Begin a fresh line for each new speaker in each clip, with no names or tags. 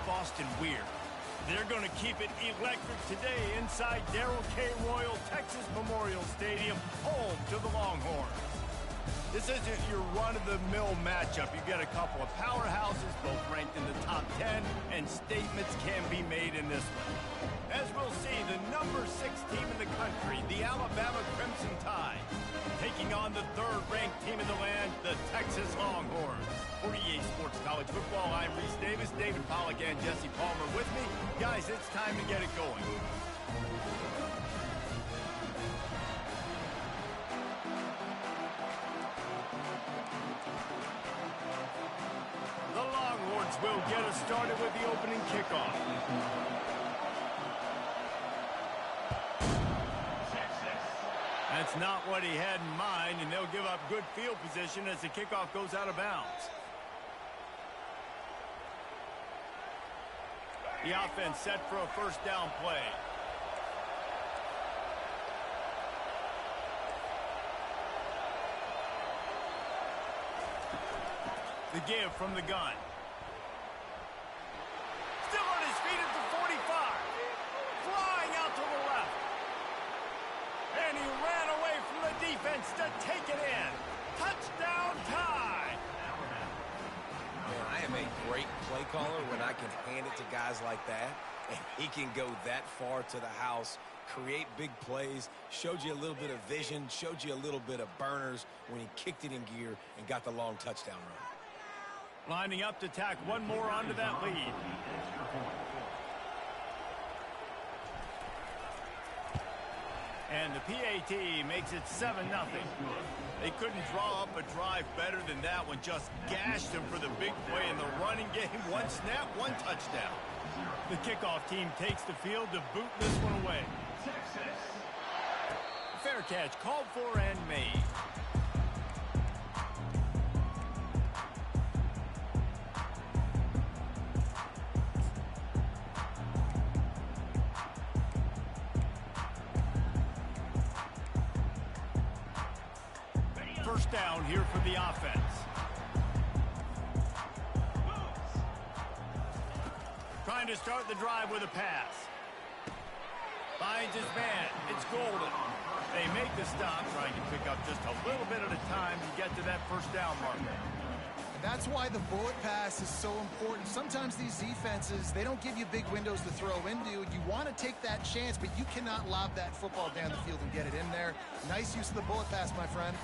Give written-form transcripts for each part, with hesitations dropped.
Boston Weir. They're going to keep it electric today inside Darrell K. Royal Texas Memorial Stadium, home to the Longhorns. This isn't your run-of-the-mill matchup. You get a couple of powerhouses, both ranked in the top 10, and statements can be made in this one. As we'll see, the number 6 team in the country, the Alabama Crimson Tide, taking on the third-ranked team in the land, the Texas Longhorns. For EA Sports College Football, I'm Reese Davis, David Pollack, and Jesse Palmer with me. Guys, it's time to get it going. The Longhorns will get us started with the opening kickoff. That's not what he had in mind, and they'll give up good field position as the kickoff goes out of bounds. The offense set for a first down play. The give from the gun. Still on his feet at the 45. Flying out to the left. And he ran away from the defense to take it in. Touchdown Tide.
Man, I am a great play caller when I can hand it to guys like that. And he can go that far to the house, create big plays, showed you a little bit of vision, showed you a little bit of burners when he kicked it in gear and got the long touchdown run.
Lining up to tack one more onto that lead. And the PAT makes it 7-0. They couldn't draw up a drive better than that one. Just gashed him for the big play in the running game. One snap, one touchdown. The kickoff team takes the field to boot this one away. Fair catch called for and made. First down here for the offense. Trying to start the drive with a pass. Finds his man. It's Golden. They make the stop, trying to pick up just a little bit at a time to get to that first down marker.
And that's why the bullet pass is so important. Sometimes these defenses, they don't give you big windows to throw into. You want to take that chance, but you cannot lob that football down the field and get it in there. Nice use of the bullet pass, my friend.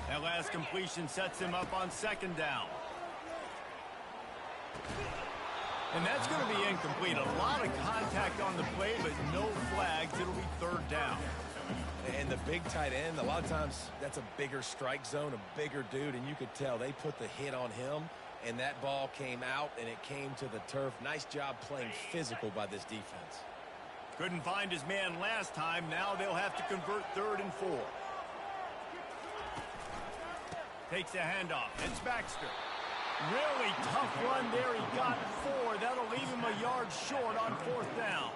That last completion sets him up on second down. And that's going to be incomplete. A lot of contact on the play, but no flags. It'll be third down.
And the big tight end, a lot of times that's a bigger strike zone, a bigger dude, and you could tell they put the hit on him, and that ball came out, and it came to the turf. Nice job playing physical by this defense.
Couldn't find his man last time. Now they'll have to convert 3rd and 4. Takes a handoff. It's Baxter. Really tough run there. He got 4. That'll leave him a yard short on 4th down.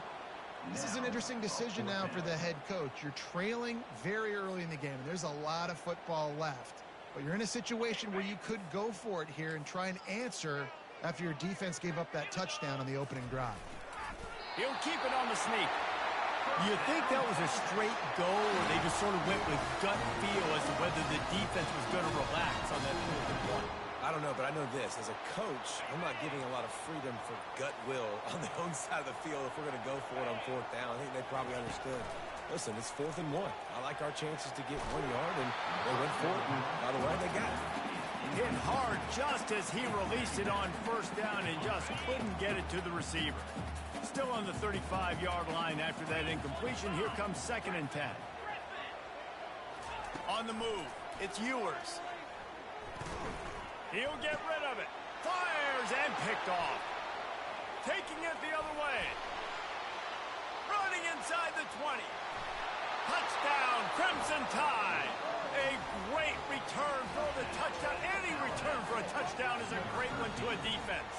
This is an interesting decision now for the head coach. You're trailing very early in the game. There's a lot of football left. But you're in a situation where you could go for it here and try and answer after your defense gave up that touchdown on the opening drive.
He'll keep it on the sneak. You think that was a straight go, or they just sort of went with gut feel as to whether the defense was going to relax on that fourth one?
I don't know, but I know this. As a coach, I'm not giving a lot of freedom for gut will on their own side of the field if we're going to go for it on 4th down. I think they probably understood. Listen, it's 4th and 1. I like our chances to get 1 yard, and they went for it, and by the way, they got it.
Hit hard just as he released it on 1st down and just couldn't get it to the receiver. Still on the 35-yard line after that incompletion. Here comes 2nd and 10. On the move, it's Ewers. He'll get rid of it. Fires and picked off. Taking it the other way. Running inside the 20. Touchdown, Crimson Tide. A great return for the touchdown. Any return for a touchdown is a great one to a defense.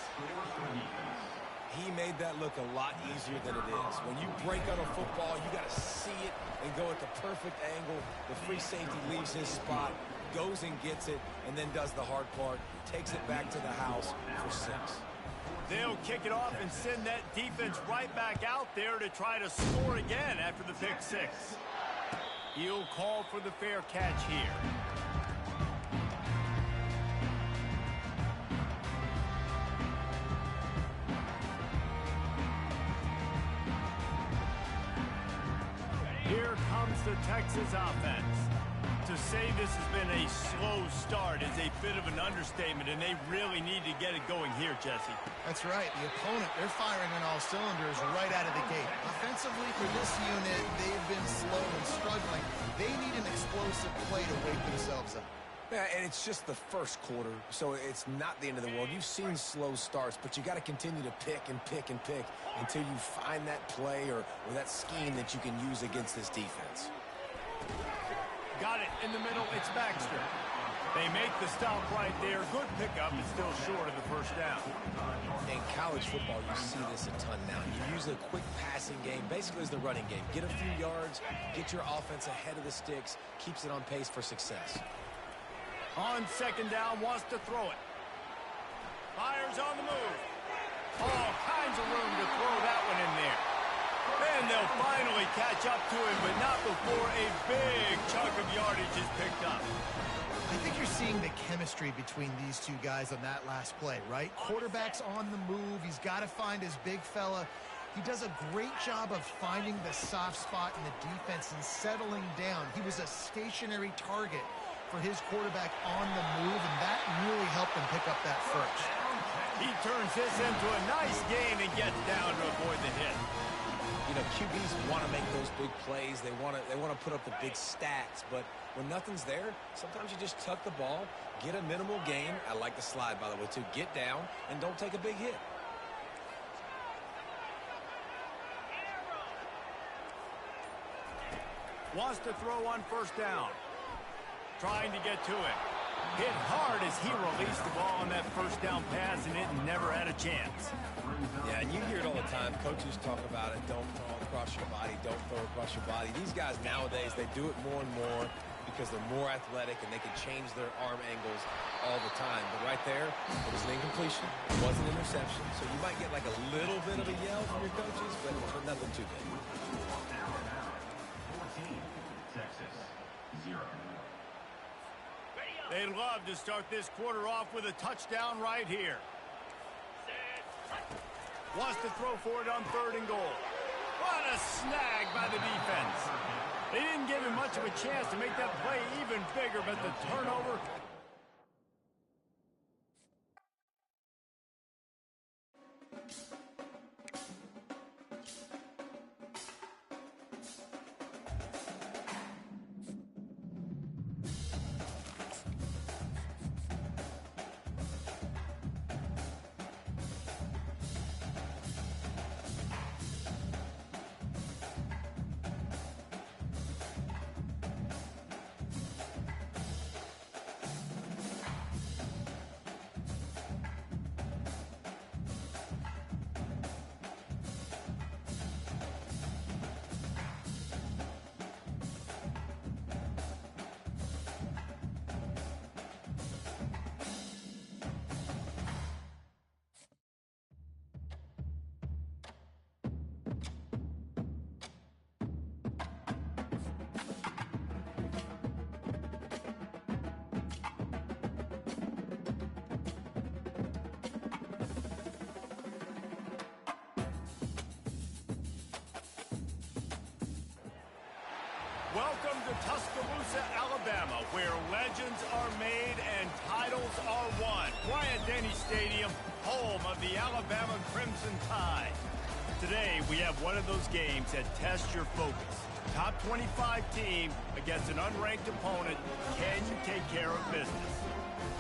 He made that look a lot easier than it is. When you break on a football, you got to see it and go at the perfect angle. The free safety leaves his spot, goes and gets it, and then does the hard part, takes it back to the house for 6.
They'll kick it off and send that defense right back out there to try to score again after the pick six. He'll call for the fair catch here. Here comes the Texas offense. To say this has been a slow start is a bit of an understatement, and they really need to get it going here, Jesse.
That's right. The opponent, they're firing on all cylinders right out of the gate. Offensively, for this unit, they've been slow and struggling. They need an explosive play to wake themselves up.
Yeah, and it's just the first quarter, so it's not the end of the world. You've seen slow starts, but you got to continue to pick and pick and pick until you find that play or that scheme that you can use against this defense.
Got it in the middle. It's Baxter. They make the stop right there. Good pickup. It's still short of the first down.
In college football, you see this a ton now. You use a quick passing game, basically as the running game. Get a few yards, get your offense ahead of the sticks, keeps it on pace for success.
On second down, wants to throw it. Fires on the move. All kinds of room to throw that one in there. And they'll finally catch up to him, but not before a big chunk of yardage is picked up.
I think you're seeing the chemistry between these two guys on that last play, right? Quarterback's on the move. He's got to find his big fella. He does a great job of finding the soft spot in the defense and settling down. He was a stationary target for his quarterback on the move, and that really helped him pick up that first.
He turns this into a nice gain and gets down to avoid the hit.
You know, QBs want to make those big plays. They want to put up the big stats, but when nothing's there, sometimes you just tuck the ball, get a minimal gain. I like the slide, by the way, too. Get down and don't take a big hit.
Wants to throw on first down. Trying to get to it. Hit hard as he released the ball on that first down pass, and it never had a chance.
Yeah, and you hear it all the time. Coaches talk about it. Don't throw across your body. Don't throw across your body. These guys nowadays, they do it more and more because they're more athletic and they can change their arm angles all the time. But right there, it was an incompletion. It was an interception. So you might get like a little bit of a yell from your coaches, but nothing too big.
Texas, 0.
They'd love to start this quarter off with a touchdown right here. Wants to throw for it on 3rd and goal. What a snag by the defense. They didn't give him much of a chance to make that play even bigger, but the turnover... Welcome to Tuscaloosa, Alabama, where legends are made and titles are won. Bryant-Denny Stadium, home of the Alabama Crimson Tide. Today, we have one of those games that tests your focus. Top 25 team against an unranked opponent. Can you take care of business?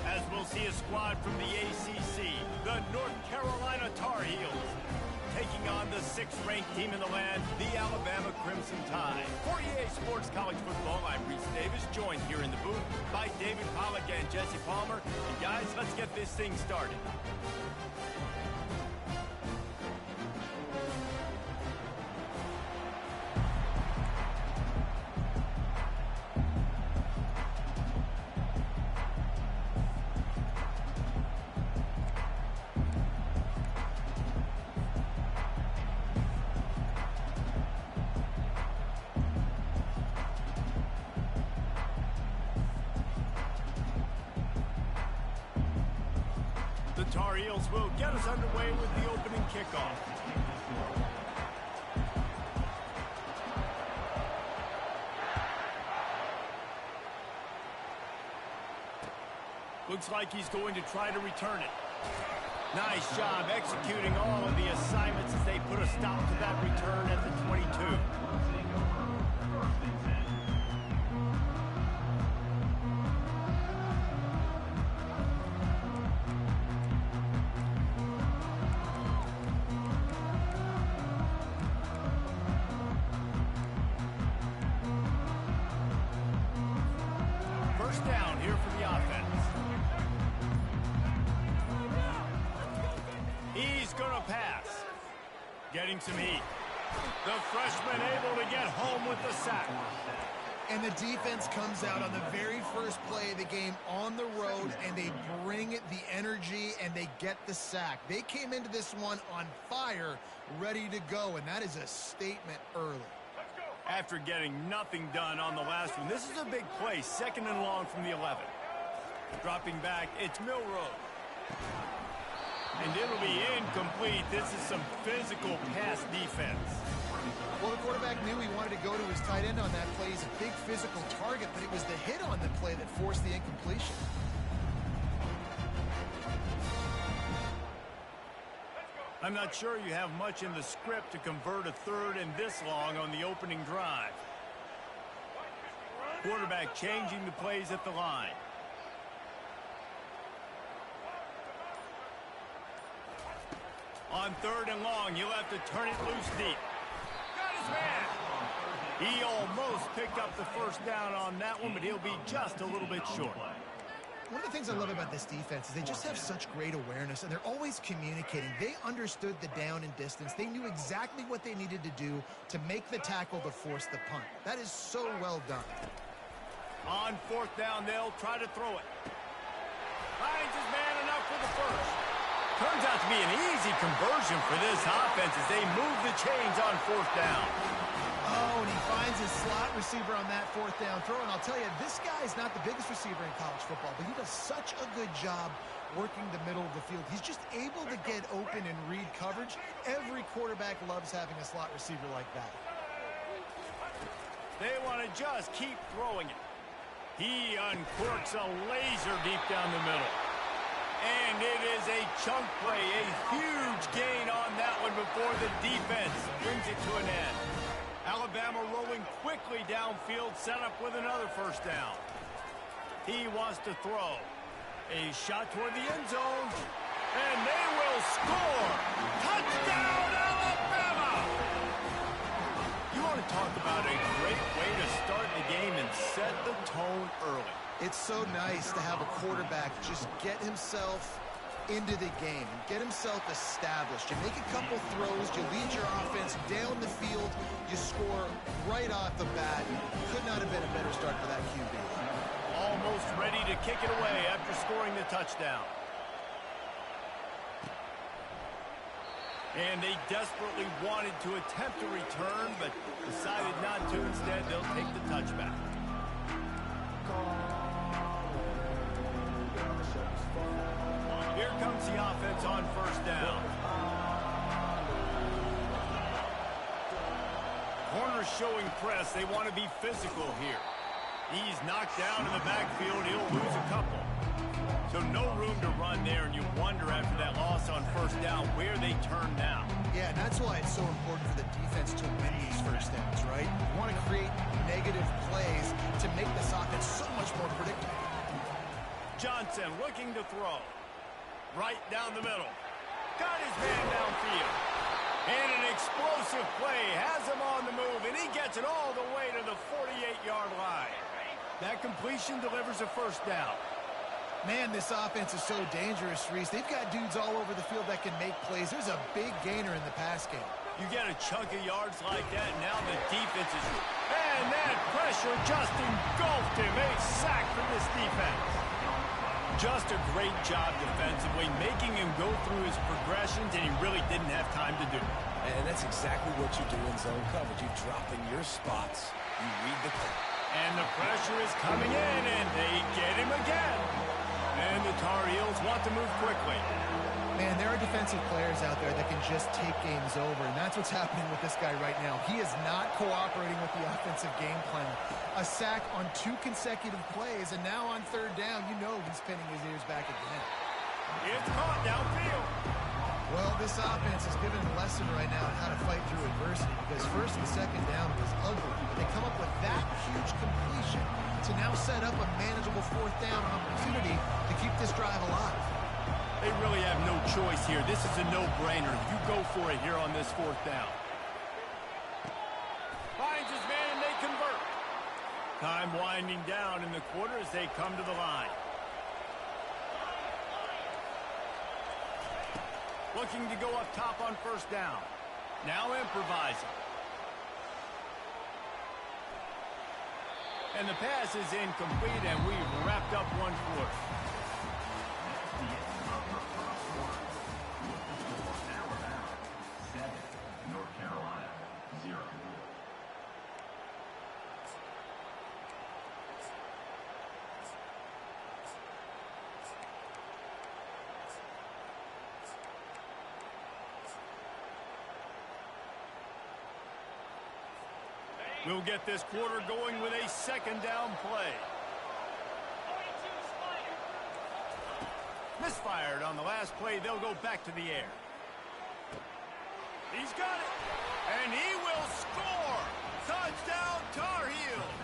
As we'll see a squad from the ACC, the North Carolina Tar Heels, taking on the 6th-ranked team in the land, the Alabama Crimson Tide. For EA Sports College Football, I'm Reese Davis, joined here in the booth by David Pollack and Jesse Palmer. And guys, let's get this thing started. Tar Heels will get us underway with the opening kickoff. Looks like he's going to try to return it. Nice job executing all of the assignments as they put a stop to that return at the 22. First down here for the offense. He's going to pass. Getting some heat. The freshman able to get home with the sack.
And the defense comes out on the very first play of the game on the road, and they bring the energy, and they get the sack. They came into this one on fire, ready to go, and that is a statement early.
After getting nothing done on the last one, this is a big play, 2nd and long from the 11. Dropping back, it's Milroe. And it'll be incomplete. This is some physical pass defense.
Well, the quarterback knew he wanted to go to his tight end on that play. He's a big physical target, but it was the hit on the play that forced the incompletion.
I'm not sure you have much in the script to convert a 3rd and this long on the opening drive. Quarterback changing the plays at the line. On 3rd and long, you'll have to turn it loose deep. Got his man. He almost picked up the first down on that one, but he'll be just a little bit short.
One of the things I love about this defense is they just have such great awareness, and they're always communicating. They understood the down and distance. They knew exactly what they needed to do to make the tackle to force the punt. That is so well done.
On 4th down, they'll try to throw it. Finds his man enough for the first. Turns out to be an easy conversion for this offense as they move the chains on 4th down.
Oh, and he finds his slot receiver on that 4th down throw. And I'll tell you, this guy's not the biggest receiver in college football, but he does such a good job working the middle of the field. He's just able to get open and read coverage. Every quarterback loves having a slot receiver like that.
They want to just keep throwing it. He uncorks a laser deep down the middle. And it is a chunk play, a huge gain on that one before the defense brings it to an end. Alabama rolling quickly downfield, set up with another first down. He wants to throw. A shot toward the end zone, and they will score. Touchdown, Alabama! You want to talk about a great way to start the game and set the tone early.
It's so nice to have a quarterback just get himself into the game and get himself established. You make a couple throws, you lead your offense down the field, you score right off the bat. Could not have been a better start for that QB.
Almost ready to kick it away after scoring the touchdown. And they desperately wanted to attempt a return, but decided not to. Instead, they'll take the touchback. Here comes the offense on 1st down. Corners showing press. They want to be physical here. He's knocked down in the backfield. He'll lose a couple. So no room to run there, and you wonder after that loss on 1st down where they turn now.
Yeah, and that's why it's so important for the defense to win these first downs, right? You want to create negative plays to make this offense so much more predictable.
Johnson looking to throw. Right down the middle. Got his man downfield. And an explosive play has him on the move, and he gets it all the way to the 48-yard line. That completion delivers a first down.
Man, this offense is so dangerous, Reese. They've got dudes all over the field that can make plays. There's a big gainer in the pass game.
You get a chunk of yards like that, and now the defense is... And that pressure just engulfed him. A sack for this defense. Just a great job defensively, making him go through his progressions, and he really didn't have time to do it.
And that's exactly what you do in zone coverage. You drop in your spots. You read the clock.
And the pressure is coming in, and they get him again. And the Tar Heels want to move quickly.
Man, there are defensive players out there that can just take games over, and that's what's happening with this guy right now. He is not cooperating with the offensive game plan. A sack on 2 consecutive plays, and now on 3rd down, you know he's pinning his ears back again.
It's caught downfield.
Well, this offense is giving a lesson right now on how to fight through adversity, because 1st and 2nd down was ugly, but they come up with that huge completion to now set up a manageable 4th down opportunity to keep this drive alive.
They really have no choice here. This is a no-brainer. You go for it here on this 4th down. Finds his man, and they convert. Time winding down in the quarter as they come to the line. Looking to go up top on 1st down. Now improvising. And the pass is incomplete, and we've wrapped up 1 quarter.
North Carolina, 0.
We'll get this quarter going with a 2nd down play. Misfired on the last play. They'll go back to the air. He's got it. And he will score. Touchdown, Tar Heels.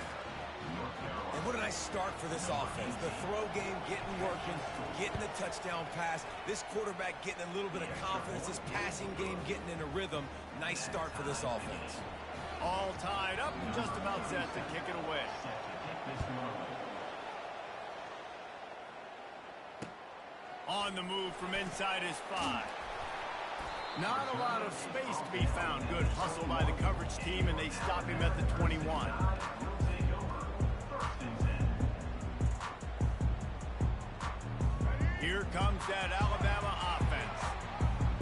And what a nice start for this offense. The throw game getting working, getting the touchdown pass. This quarterback getting a little bit of confidence. This passing game getting in a rhythm. Nice start for this offense.
All tied up and just about set to kick it away. On the move from inside his 5. Not a lot of space to be found. Good hustle by the coverage team, and they stop him at the 21. Here comes that Alabama offense.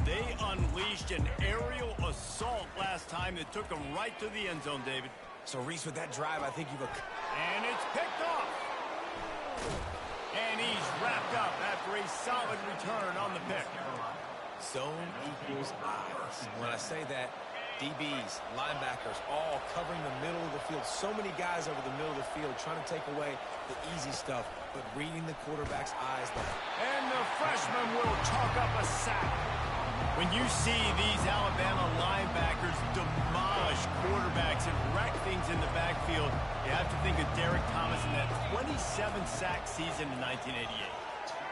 They unleashed an aerial assault last time that took them right to the end zone, David.
So, Reese, with that drive, I think you've...
And it's picked off. And he's wrapped up after a solid return on the pick.
Zone equals eyes. When I say that, DBs, linebackers, all covering the middle of the field. So many guys over the middle of the field trying to take away the easy stuff, but reading the quarterback's eyes.
And the freshman will chalk up a sack. When you see these Alabama linebackers demolish quarterbacks and wreck things in the backfield, you have to think of Derek Thomas in that 27-sack season in 1988.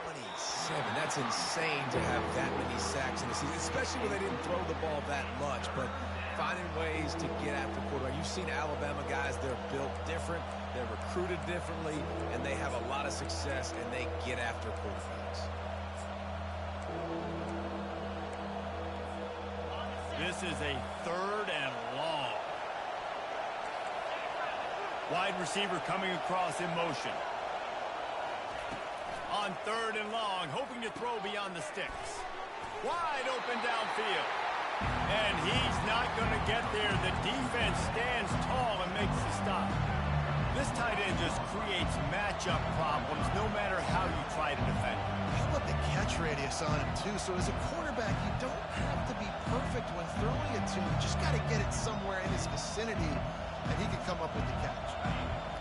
27. That's insane to have that many sacks in the season, especially when they didn't throw the ball that much. But finding ways to get after quarterback. You've seen Alabama guys, they're built different, they're recruited differently, and they have a lot of success, and they get after quarterbacks.
This is a 3rd and long. Wide receiver coming across in motion. On 3rd and long, hoping to throw beyond the sticks. Wide open downfield. And he's not going to get there. The defense stands tall and makes the stop. This tight end just creates matchup problems no matter how you try to defend him.
How about the catch radius on him, too? So as a quarterback, you don't have to be perfect when throwing it to him. You just got to get it somewhere in his vicinity, and he can come up with the catch.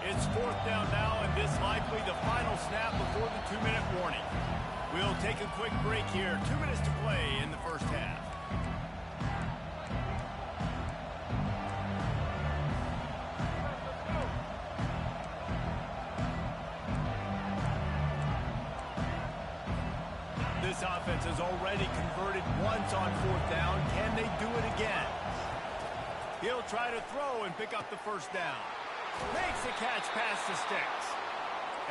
It's 4th down now, and this likely the final snap before the 2-minute warning. We'll take a quick break here. 2 minutes to play in the 1st half. This offense has already converted once on 4th down. Can they do it again? He'll try to throw and pick up the 1st down. Makes the catch past the sticks.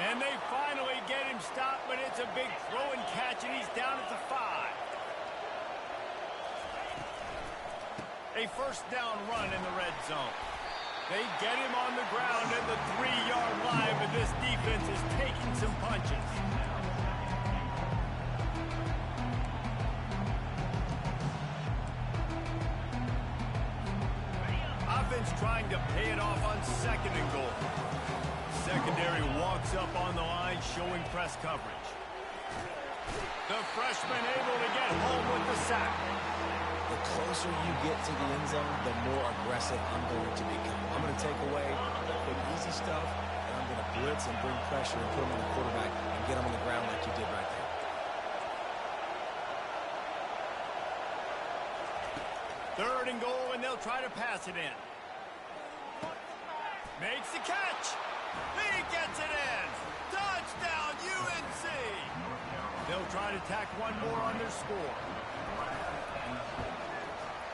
And they finally get him stopped, but it's a big throw and catch, and he's down at the 5. A 1st down run in the red zone. They get him on the ground at the 3-yard line, but this defense is taking some punches. Offense trying to pay it off on 2nd and goal. Secondary walks up on the line, showing press coverage. The freshman able to get home with the sack.
The closer you get to the end zone, the more aggressive I'm going to become. I'm going to take away the quick, easy stuff, and I'm going to blitz and bring pressure and put him on the quarterback and get him on the ground like you did right there.
Third and goal, and they'll try to pass it in. Makes the catch. He gets it in. Touchdown, UNC. They'll try to tack one more on their score.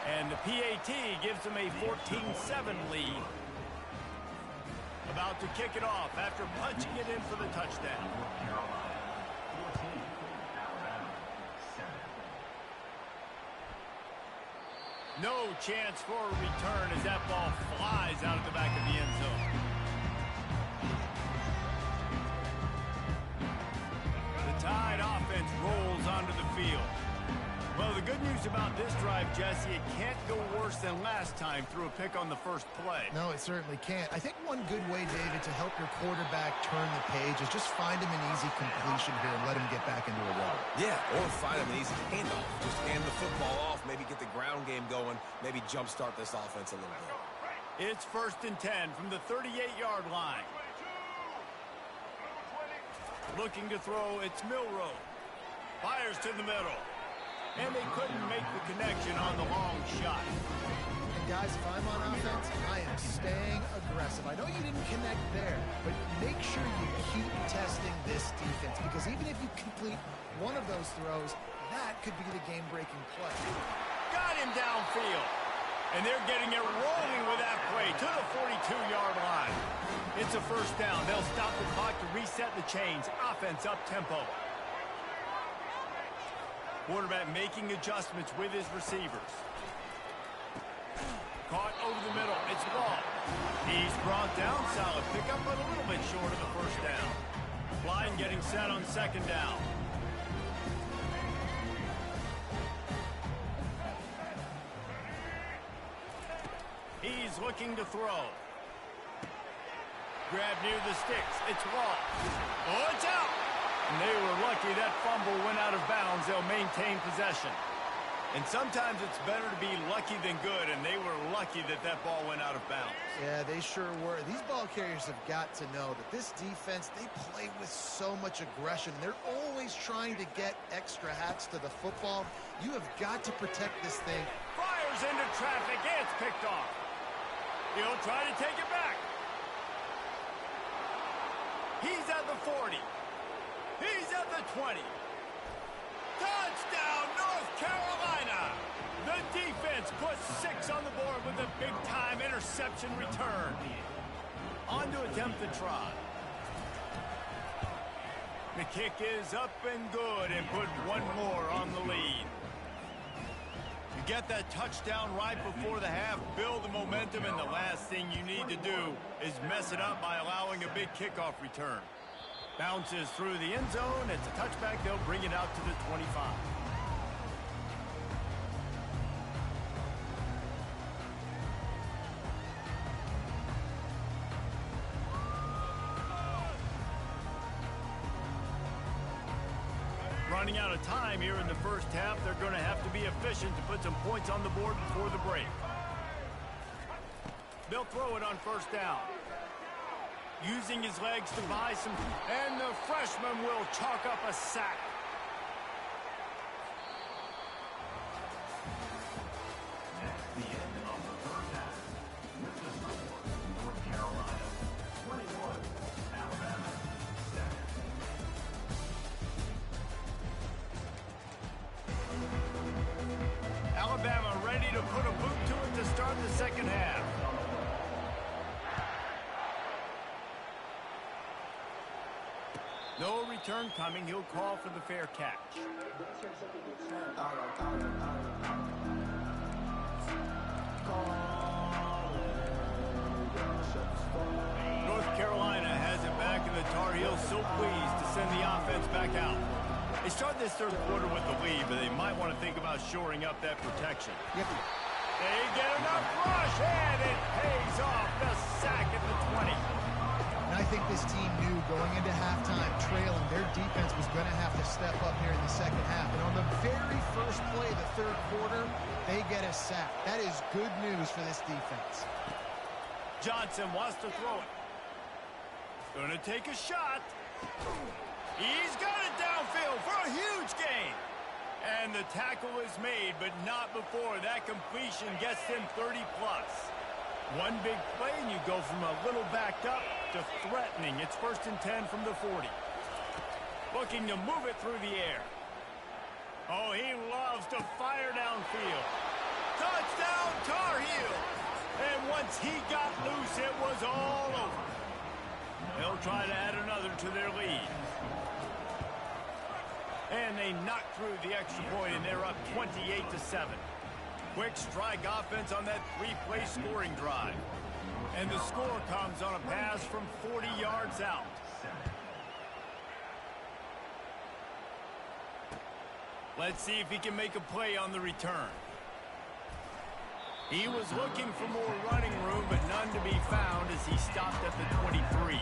And the PAT gives them a 14-7 lead. About to kick it off after punching it in for the touchdown. No chance for a return as that ball flies out of the back of the end zone. The Tide offense rolls onto the field. Well, the good news about this drive, Jesse, it can't go worse than last time through a pick on the first play.
No, it certainly can't. I think one good way, David, to help your quarterback turn the page is just find him an easy completion here and let him get back into a row.
Yeah, or find him an easy handoff. Just hand the football off, maybe get the ground game going, maybe jumpstart this offense a little bit.
It's 1st and 10 from the 38-yard line. Looking to throw, it's Milroe. Fires to the middle. And they couldn't make the connection on the long shot.
And guys, if I'm on offense, I am staying aggressive. I know you didn't connect there, but make sure you keep testing this defense, because even if you complete one of those throws, that could be the game-breaking play.
Got him downfield. And they're getting it rolling with that play to the 42-yard line. It's a first down. They'll stop the clock to reset the chains. Offense up-tempo. Quarterback making adjustments with his receivers. Caught over the middle. It's ball. He's brought down. Solid pickup, but a little bit short of the first down. Line getting set on second down. He's looking to throw. Grab near the sticks. It's Wall. Oh, it's out. And they were lucky that fumble went out of bounds. They'll maintain possession. And sometimes it's better to be lucky than good, and they were lucky that that ball went out of bounds.
Yeah, they sure were. These ball carriers have got to know that this defense, they play with so much aggression. They're always trying to get extra hats to the football. You have got to protect this thing.
Fires into traffic. It's picked off. He'll try to take it back. He's at the 40. He's at the 20. Touchdown, North Carolina! The defense puts 6 on the board with a big-time interception return. On to attempt the try. The kick is up and good and put one more on the lead. You get that touchdown right before the half, build the momentum, and the last thing you need to do is mess it up by allowing a big kickoff return. Bounces through the end zone. It's a touchback. They'll bring it out to the 25. Running out of time here in the first half. They're going to have to be efficient to put some points on the board before the break. They'll throw it on first down. Using his legs to buy some, and the freshman will chalk up a sack.
The end of the first half. With the score, North Carolina 21, Alabama 7.
Alabama ready to put a boot to it to start the second half. No return coming. He'll call for the fair catch. North Carolina has it back, and the Tar Heels so pleased to send the offense back out. They start this third quarter with the lead, but they might want to think about shoring up that protection.
Yep.
They get enough rush, and it pays off. The sack at the 20.
I think this team knew going into halftime, trailing, their defense was going to have to step up here in the second half. And on the very first play of the third quarter, they get a sack. That is good news for this defense.
Johnson wants to throw it. Going to take a shot. He's got it downfield for a huge gain. And the tackle is made, but not before that completion gets him 30-plus. One big play, and you go from a little backed up to threatening. It's 1st and 10 from the 40. Looking to move it through the air. Oh, he loves to fire downfield. Touchdown, Tar Heels! And once he got loose, it was all over. They'll try to add another to their lead. And they knock through the extra point, and they're up 28-7. Quick strike offense on that 3-play scoring drive. And the score comes on a pass from 40 yards out. Let's see if he can make a play on the return. He was looking for more running room, but none to be found as he stopped at the 23.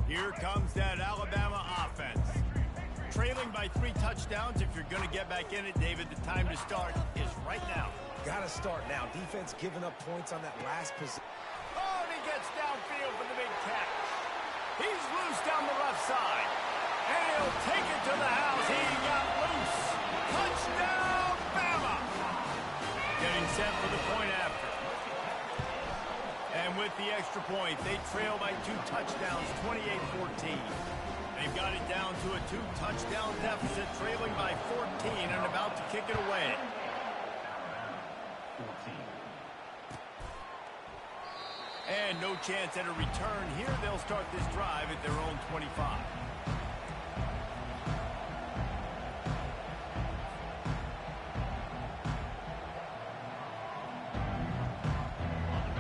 Here comes that Alabama offense. Trailing by 3 touchdowns. If you're going to get back in it, David, the time to start is right now.
Got to start now. Defense giving up points on that last position.
Oh, and he gets downfield for the big catch. He's loose down the left side. And he'll take it to the house. He got loose. Touchdown, Bama! Getting set for the point after. And with the extra point, they trail by 2 touchdowns, 28-14. They've got it down to a 2-touchdown deficit, trailing by 14 and about to kick it away. And no chance at a return here. They'll start this drive at their own 25.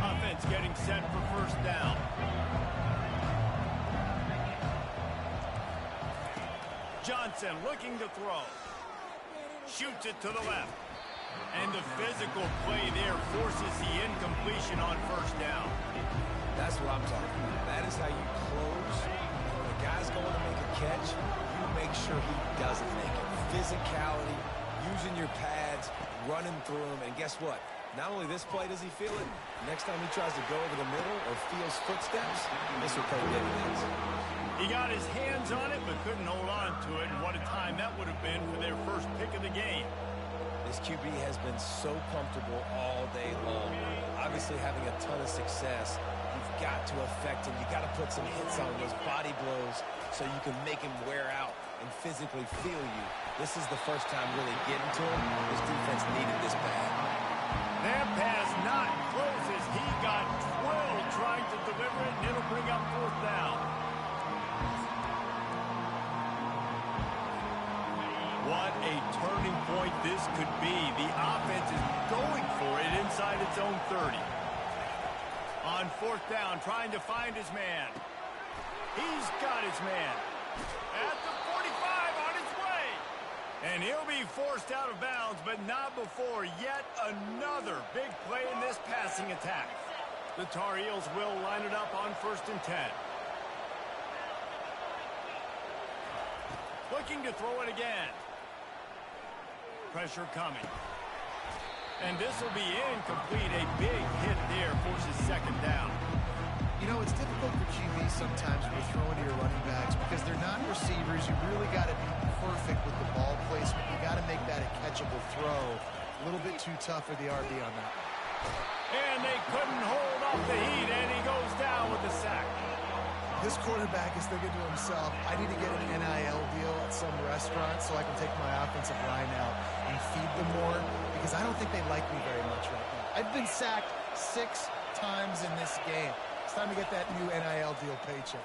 Offense getting set for first down. Johnson looking to throw. Shoots it to the left. And the physical play there forces the incompletion on first down.
That's what I'm talking about. That is how you close. When a guy's going to make a catch, you make sure he doesn't make it. Physicality, using your pads, running through him, and guess what? Not only this play does he feel it, next time he tries to go over the middle or feels footsteps, this will play dividends.
He got his hands on it but couldn't hold on to it, and what a time that would have been for their first pick of the game.
This QB has been so comfortable all day long. Obviously having a ton of success. You've got to affect him. You've got to put some hits on those body blows so you can make him wear out and physically feel you. This is the first time really getting to him. This defense needed this bad.
That pass not close as he got drilled trying to deliver it, and it'll bring up fourth down. What a turning point this could be. The offense is going for it inside its own 30. On fourth down, trying to find his man. He's got his man. At the 45, on his way. And he'll be forced out of bounds, but not before yet another big play in this passing attack. The Tar Heels will line it up on 1st and 10. Looking to throw it again. Pressure coming. And this will be incomplete. A big hit there forces second down.
You know, it's difficult for QBs sometimes when you're throwing to your running backs because they're not receivers. You really got to be perfect with the ball placement. You got to make that a catchable throw. A little bit too tough for the RB on that.
And they couldn't hold off the heat, and he goes down with the sack.
This quarterback is thinking to himself, I need to get an NIL deal at some restaurant so I can take my offensive line out and feed them more because I don't think they like me very much right now. I've been sacked 6 times in this game. It's time to get that new NIL deal paycheck.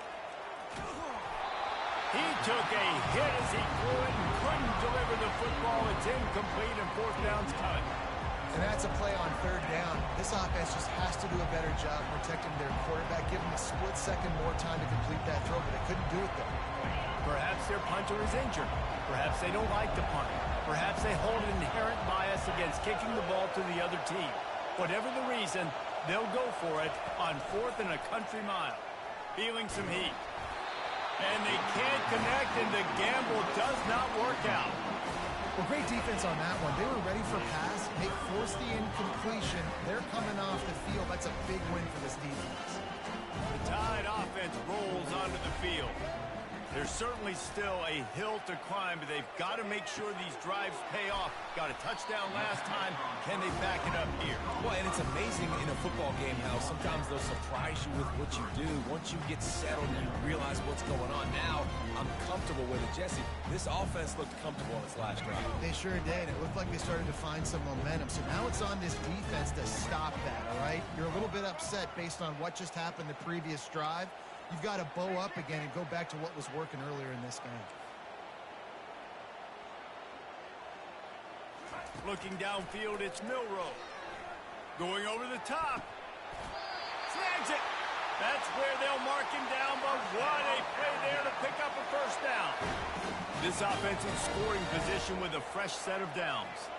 He took a hit as he threw it and couldn't deliver the football. It's incomplete and fourth down's coming.
And that's a play on third down. This offense just has to do a better job protecting their quarterback, give him a split second more time to complete that throw, but they couldn't do it there.
Perhaps their punter is injured. Perhaps they don't like to punt. Perhaps they hold an inherent bias against kicking the ball to the other team. Whatever the reason, they'll go for it on 4th and a country mile. Feeling some heat. And they can't connect, and the gamble does not work out.
Well, great defense on that one. They were ready for pass. They forced the incompletion. They're coming off the field. That's a big win for this defense.
The Tide offense rolls onto the field. There's certainly still a hill to climb, but they've got to make sure these drives pay off. Got a touchdown last time. Can they back it up here?
Well, and it's amazing in a football game how sometimes they'll surprise you with what you do. Once you get settled and you realize what's going on now, I'm comfortable with it. Jesse, this offense looked comfortable on its last drive.
They sure did. It looked like they started to find some momentum. So now it's on this defense to stop that, all right? You're a little bit upset based on what just happened the previous drive. You've got to bow up again and go back to what was working earlier in this game.
Looking downfield, it's Milroe. Going over the top. Snags it. That's where they'll mark him down, but what a play there to pick up a first down. This offense in scoring position with a fresh set of downs.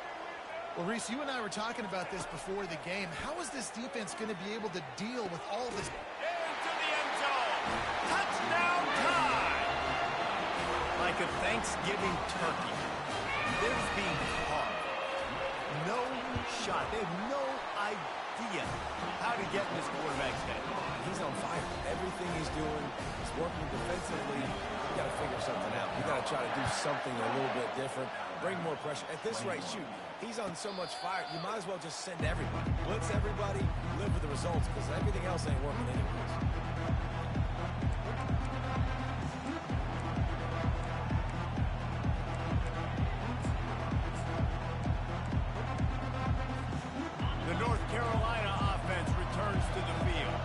Well, Reese, you and I were talking about this before the game. How is this defense going to be able to deal with all this?
Into the end zone. Touchdown time. Like a Thanksgiving turkey. There's being carved. No shot. They have no idea how to get in this quarterback's head.
He's on fire. Everything he's doing is working defensively. You got to figure something out. You got to try to do something a little bit different. Bring more pressure. At this rate, shoot, he's on so much fire, you might as well just send everybody. Blitz everybody, live with the results, because everything else ain't working anyways.
The North Carolina offense returns to the field.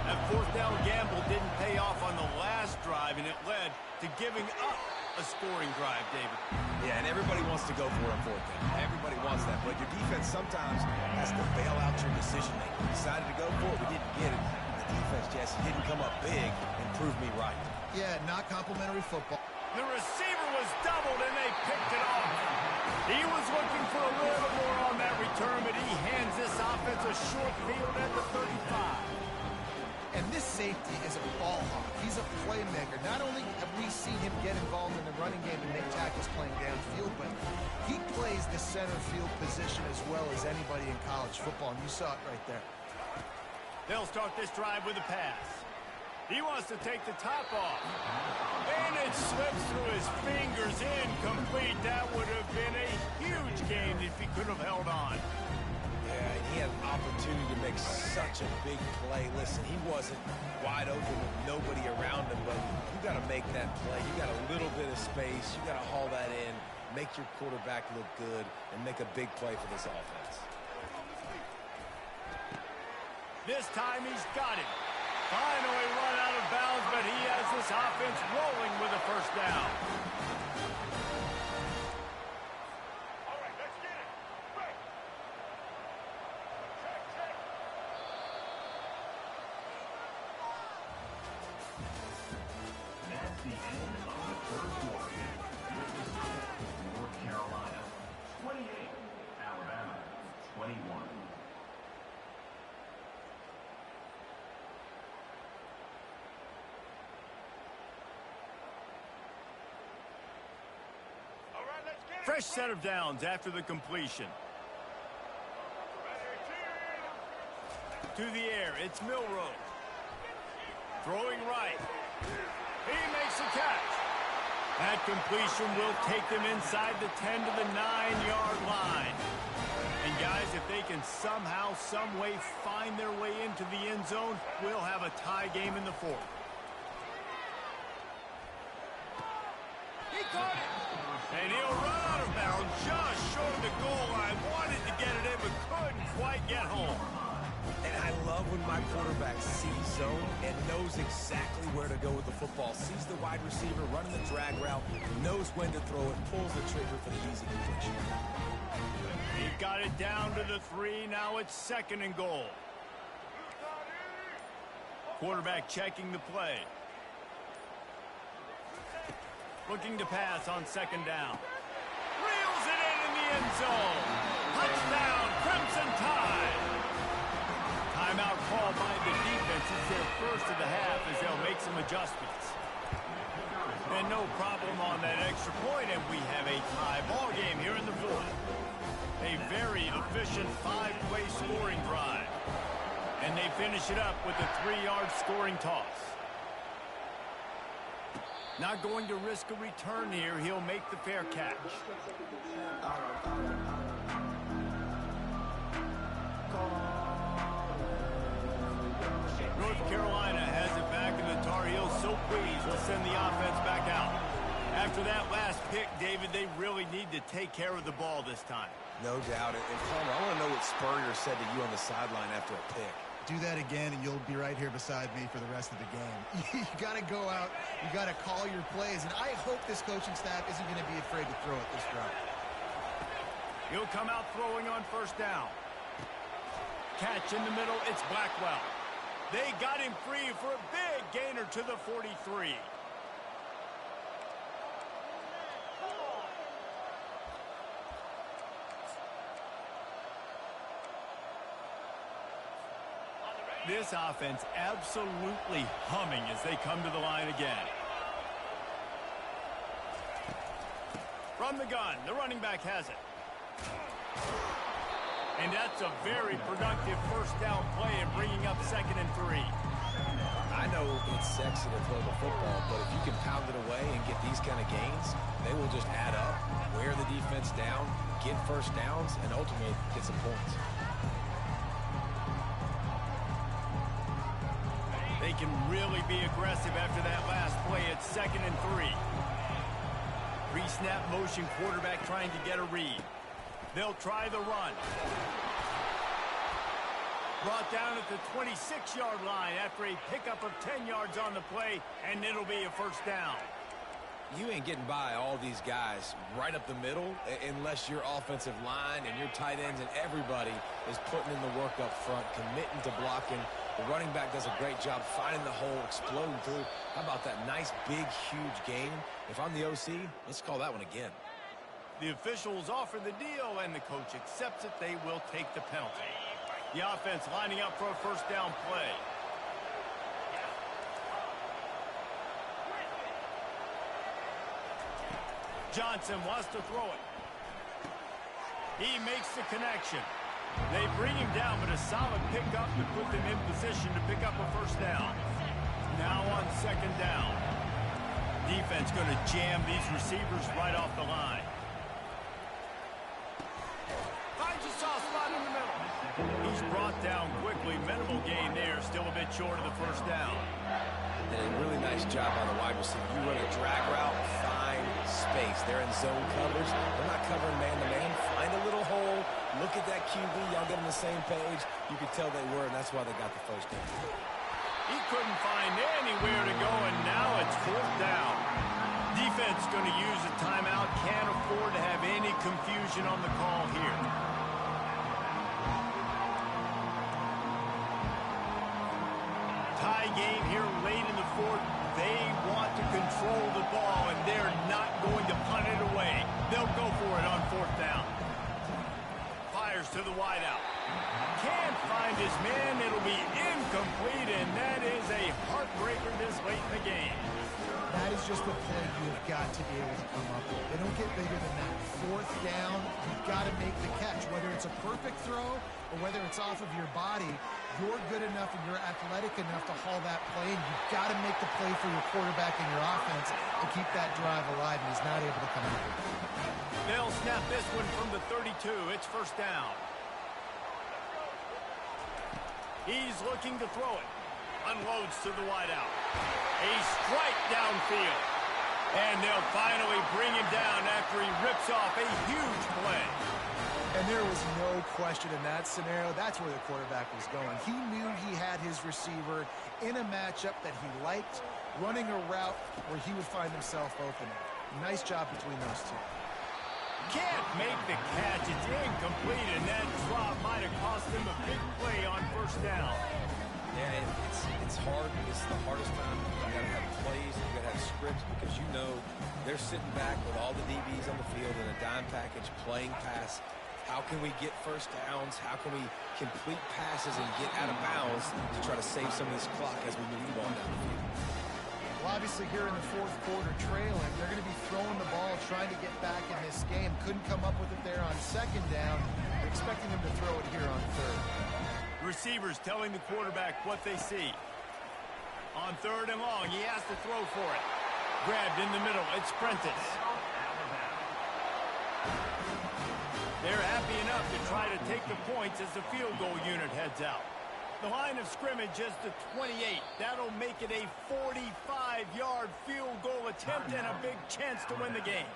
That 4th down gamble didn't pay off on the last drive, and it led to giving up a scoring drive, David.
Yeah, and everybody wants to go for it on 4th down. Everybody wants that, but your defense sometimes has to bail out your decision-making. We decided to go for it, we didn't get it. The defense, Jesse, didn't come up big and prove me right.
Yeah, not complimentary football.
The receiver was doubled, and they picked it off. He was looking for a little more on that return, but he hands this offense a short field at the 35.
And this safety is a ball hawk. He's a playmaker. Not only have we seen him get involved in the running game and make tackles playing downfield, but he plays the center field position as well as anybody in college football, and you saw it right there.
They'll start this drive with a pass. He wants to take the top off. And it slips through his fingers, incomplete. That would have been a huge gain if he could have held on.
Yeah, he had an opportunity to make such a big play. Listen, he wasn't wide open with nobody around him, but you got to make that play. You got a little bit of space. You got to haul that in, make your quarterback look good, and make a big play for this offense.
This time he's got it. Finally run out of bounds, but he has this offense rolling with a first down.
All right, let's get it. Right. Check. That's the end of the third quarter. North Carolina 28, Alabama 21.
Fresh set of downs after the completion. To the air, it's Milroe. Throwing right. He makes a catch. That completion will take them inside the 10 to the 9-yard line. And guys, if they can somehow, some way find their way into the end zone, we'll have a tie game in the 4th. He caught it. And he'll run out of bounds just short of the goal line. Wanted to get it in, but couldn't quite get home.
And I love when my quarterback sees zone and knows exactly where to go with the football. Sees the wide receiver running the drag route, knows when to throw it, pulls the trigger for the easy completion.
He got it down to the 3. Now it's 2nd and goal. Quarterback checking the play. Looking to pass on second down. Reels it in the end zone. Touchdown, Crimson Tide. Timeout called by the defense. It's their first of the half as they'll make some adjustments. And no problem on that extra point, and we have a tie ball game here in the fourth. A very efficient 5-play scoring drive. And they finish it up with a 3-yard scoring toss. Not going to risk a return here. He'll make the fair catch. North Carolina has it back, and the Tar Heels so pleased to send the offense back out. After that last pick, David, they really need to take care of the ball this time.
No doubt. And Palmer, I want to know what Spurrier said to you on the sideline after a pick.
Do that again, and you'll be right here beside me for the rest of the game. You got to go out. You got to call your plays, and I hope this coaching staff isn't going to be afraid to throw it this route.
He'll come out throwing on first down. Catch in the middle. It's Blackwell. They got him free for a big gainer to the 43. This offense absolutely humming as they come to the line again. From the gun, the running back has it. And that's a very productive first down play and bringing up 2nd and 3.
I know it's sexy to throw the football, but if you can pound it away and get these kind of gains, they will just add up, wear the defense down, get first downs, and ultimately get some points.
They can really be aggressive after that last play. It's 2nd and 3. Pre-snap motion, quarterback trying to get a read. They'll try the run. Brought down at the 26-yard line after a pickup of 10 yards on the play, and it'll be a first down.
You ain't getting by all these guys right up the middle unless your offensive line and your tight ends and everybody is putting in the work up front, committing to blocking. The running back does a great job finding the hole, exploding through. How about that nice, big, huge gain? If I'm the OC, let's call that one again.
The officials offer the deal, and the coach accepts it. They will take the penalty. The offense lining up for a first down play. Johnson wants to throw it. He makes the connection. They bring him down, but a solid pickup to put them in position to pick up a first down. Now on 2nd down. Defense going to jam these receivers right off the line. Finds a soft spot in the middle. He's brought down quickly. Minimal gain there. Still a bit short of the first down.
And a really nice job by the wide receiver. You run a drag route, find space. They're in zone covers. They're not covering man-to-man. Find a little hole. Look at that QB. Y'all get on the same page. You could tell they were, and that's why they got the first down.
He couldn't find anywhere to go, and now it's 4th down. Defense going to use a timeout. Can't afford to have any confusion on the call here. Tie game here late in the 4th. They want to control the ball, and they're not going to punt it away. They'll go for it on 4th down. Fires to the wideout. Can't find his man. It'll be incomplete, and that is a heartbreaker this late in the game.
That is just a play you've got to be able to come up with. They don't get bigger than that. 4th down, you've got to make the catch. Whether it's a perfect throw or whether it's off of your body, you're good enough and you're athletic enough to haul that play, and you've got to make the play for your quarterback and your offense to keep that drive alive, and he's not able to come out with it.
They'll snap this one from the 32. It's first down. He's looking to throw it. Unloads to the wideout. A strike downfield. And they'll finally bring him down after he rips off a huge play.
And there was no question in that scenario. That's where the quarterback was going. He knew he had his receiver in a matchup that he liked, running a route where he would find himself open. Nice job between those two.
Can't make the catch. It's incomplete, and that drop might have cost him a big play on first down.
Yeah, it's hard. It's the hardest time. You got to have plays. You got to have scripts because you know they're sitting back with all the DBs on the field in a dime package playing pass. How can we get first downs? How can we complete passes and get out of bounds to try to save some of this clock as we move the ball down the field?
Well, obviously here in the fourth quarter trailing, they're going to be throwing the ball, trying to get back in this game. Couldn't come up with it there on second down. They're expecting them to throw it here on third.
Receivers telling the quarterback what they see. On third and long, he has to throw for it. Grabbed in the middle, it's Prentice. They're happy enough to try to take the points as the field goal unit heads out. The line of scrimmage is the 28. That'll make it a 45-yard field goal attempt and a big chance to win the game.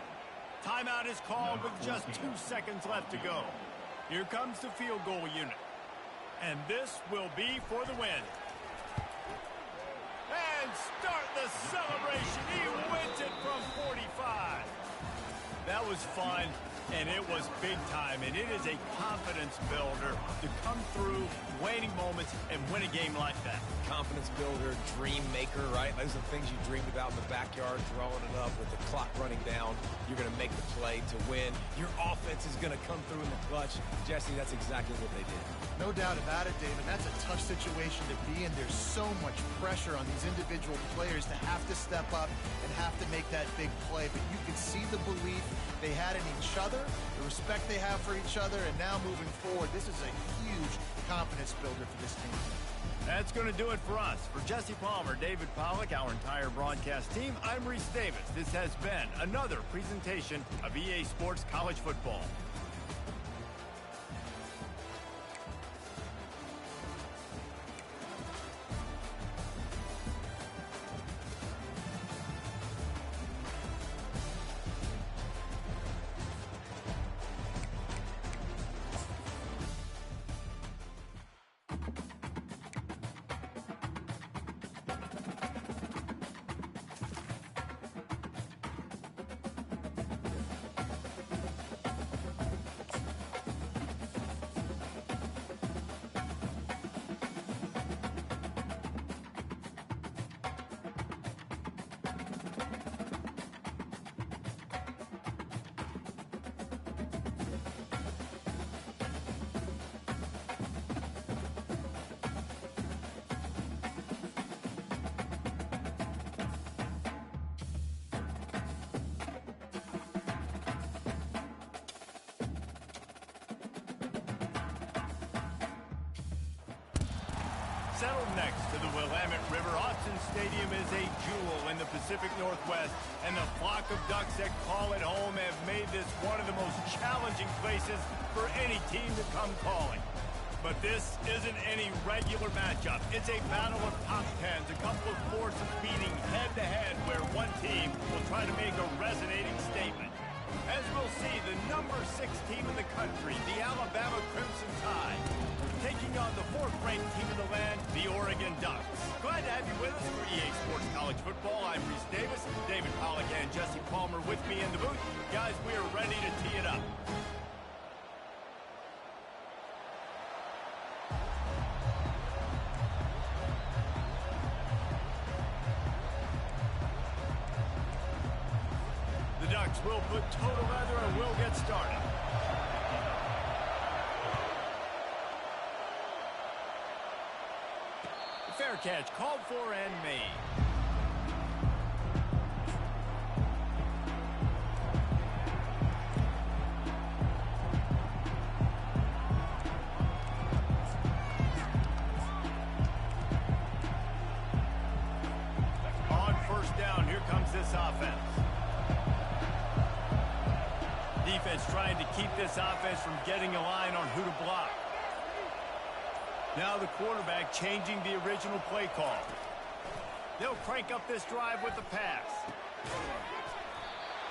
Timeout is called with just 2 seconds left to go. Here comes the field goal unit. And this will be for the win. And start the celebration. He wins it from 45. That was fun, and it was big time, and it is a confidence builder to come through waning moments and win a game like that.
Confidence builder, dream maker, right? Those are the things you dreamed about in the backyard, throwing it up with the clock running down. You're going to make the play to win. Your offense is going to come through in the clutch. Jesse, that's exactly what they did.
No doubt about it, David. That's a tough situation to be in. There's so much pressure on these individual players to have to step up and have to make that big play. But you can see the belief they had in each other, the respect they have for each other, and now moving forward, this is a huge confidence builder for this team.
That's going to do it for us. For Jesse Palmer, David Pollack, our entire broadcast team, I'm Reese Davis. This has been another presentation of EA Sports College Football. Settled next to the Willamette River, Autzen Stadium is a jewel in the Pacific Northwest, and the flock of Ducks that call it home have made this one of the most challenging places for any team to come calling. But this isn't any regular matchup. It's a battle of top tens, a couple of forces beating head-to-head where one team will try to make a resonating statement. As we'll see, the number 6 team in the country, the Alabama Crimson Tide, taking on the 4th-ranked team in the land, the Oregon Ducks. Glad to have you with us for EA Sports College Football. I'm Reese Davis, David Pollack and Jesse Palmer with me in the booth. Guys, we are ready to tee it up. The Ducks will put total leather and we'll get started. Fair catch called for and made. On first down, here comes this offense. Defense trying to keep this offense from getting a line on who to block. Now the quarterback changing the original play call. They'll crank up this drive with the pass.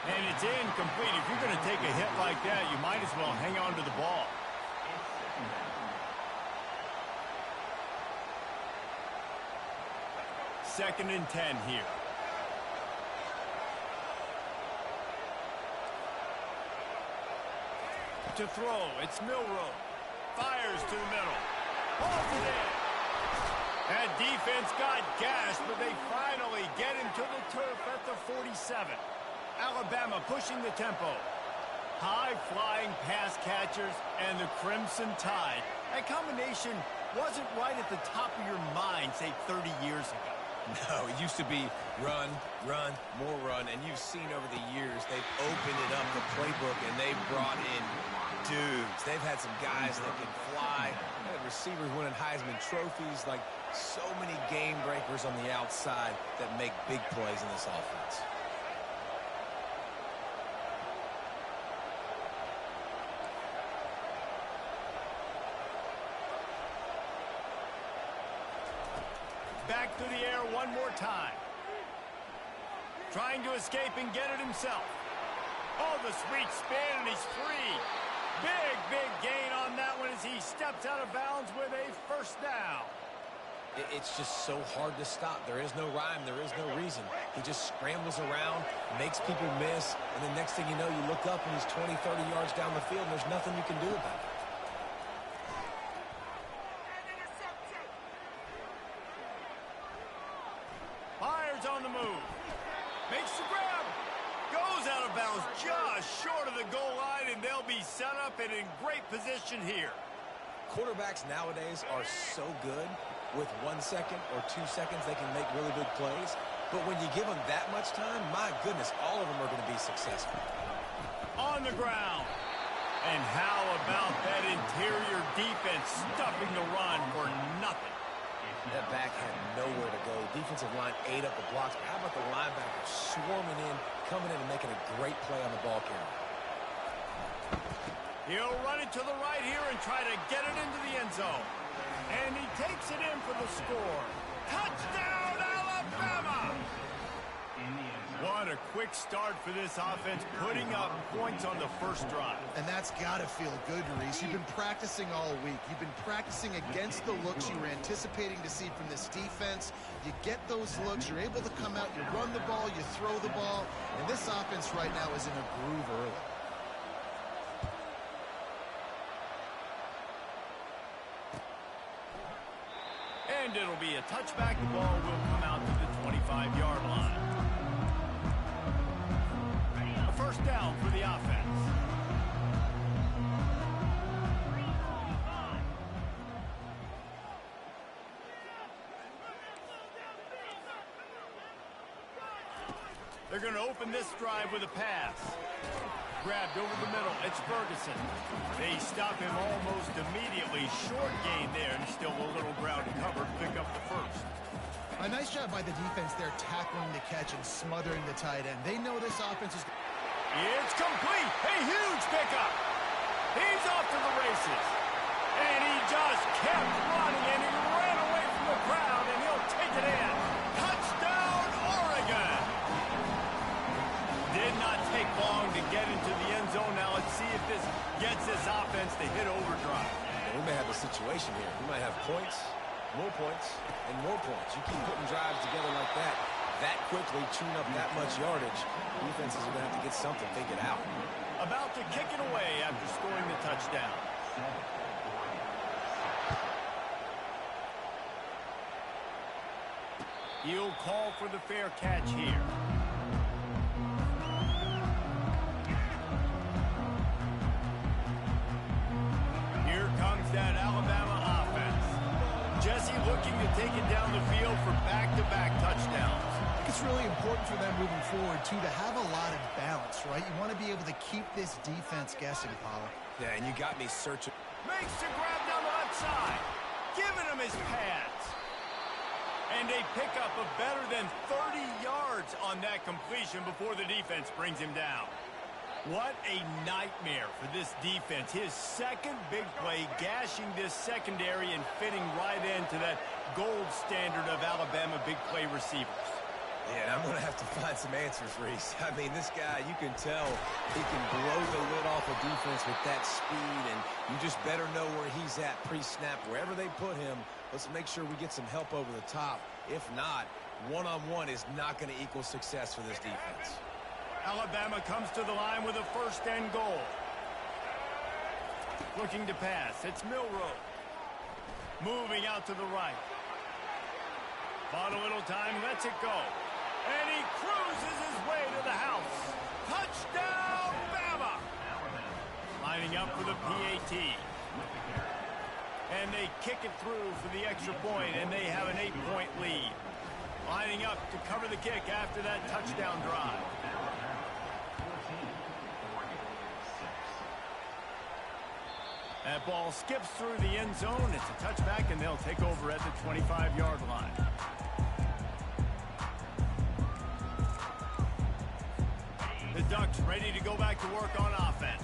And it's incomplete. If you're going to take a hit like that, you might as well hang on to the ball. Second and 10 here. To throw, it's Milroe. Fires to the middle. Holds it in. That defense got gashed, but they finally get him to the turf at the 47. Alabama pushing the tempo. High-flying pass catchers and the Crimson Tide. That combination wasn't right at the top of your mind, say, 30 years ago.
No, it used to be run, run, more run, and you've seen over the years they've opened it up, the playbook, and they've brought in dudes. They've had some guys that can fly, had receivers winning Heisman trophies, like so many game breakers on the outside that make big plays in this offense.
Back to the air one more time. Trying to escape and get it himself. Oh, the sweet spin, and he's free. Big gain on that one as he steps out of bounds with a first down.
It's just so hard to stop. There is no rhyme. There is no reason. He just scrambles around, makes people miss, and the next thing you know, you look up and he's 20, 30 yards down the field, and there's nothing you can do about it.
Fires on the move. Makes the grab. Goes out of bounds just short of the goal line, and they'll be set up and in great position here.
Quarterbacks nowadays are so good. With 1 second or 2 seconds, they can make really big plays. But when you give them that much time, my goodness, all of them are going to be successful.
On the ground. And how about that interior defense stuffing the run for nothing?
That back had nowhere to go. Defensive line ate up the blocks. But how about the linebacker swarming in, coming in and making a great play on the ball carrier?
He'll run it to the right here and try to get it into the end zone. And he takes it in for the score. Touchdown, Alabama! What a quick start for this offense, putting up points on the first drive.
And that's got to feel good, Reese. You've been practicing all week. You've been practicing against the looks you were anticipating to see from this defense. You get those looks, you're able to come out, you run the ball, you throw the ball, and this offense right now is in a groove early.
And it'll be a touchback. The ball will come out to the 25-yard line. A first down for the offense. They're going to open this drive with a pass. Grabbed over the middle. It's Ferguson. They stop him almost immediately. Short gain there, and still a little ground to cover. Pick up the first.
A nice job by the defense there, tackling the catch and smothering the tight end. They know this offense is...
It's complete. A huge pickup. He's off to the races. And he just kept running, and he ran away from the crowd, and he'll take it in. Touchdown, Oregon. Did not take long to get into the end zone. Now let's see if this gets this offense to hit overdrive.
And we may have a situation here. We might have points, more points, and more points. You keep putting drives together like that quickly, chewing up that much yardage, defenses are going to have to get something figured out.
About to kick it away after scoring the touchdown. He'll call for the fair catch here. Here comes that Alabama offense. Jesse looking to take it down the field for back-to-back touchdowns.
I think it's really important for them moving forward, too, to have a lot of balance, right? You want to be able to keep this defense guessing, Pollock.
Yeah, and you got me searching.
Makes the grab down the left side. Giving him his pads. And a pickup of better than 30 yards on that completion before the defense brings him down. What a nightmare for this defense. His second big play, gashing this secondary and fitting right into that gold standard of Alabama big play receivers.
Yeah, and I'm going to have to find some answers, Reese. I mean, this guy, you can tell he can blow the lid off a defense with that speed, and you just better know where he's at pre-snap. Wherever they put him, let's make sure we get some help over the top. If not, one-on-one is not going to equal success for this defense.
Alabama comes to the line with a first and goal. Looking to pass. It's Milroe. Moving out to the right. Bought a little time, lets it go. And he cruises his way to the house. Touchdown, Bama! Lining up for the PAT. And they kick it through for the extra point, and they have an 8-point lead. Lining up to cover the kick after that touchdown drive. That ball skips through the end zone. It's a touchback, and they'll take over at the 25-yard line. The Ducks ready to go back to work on offense.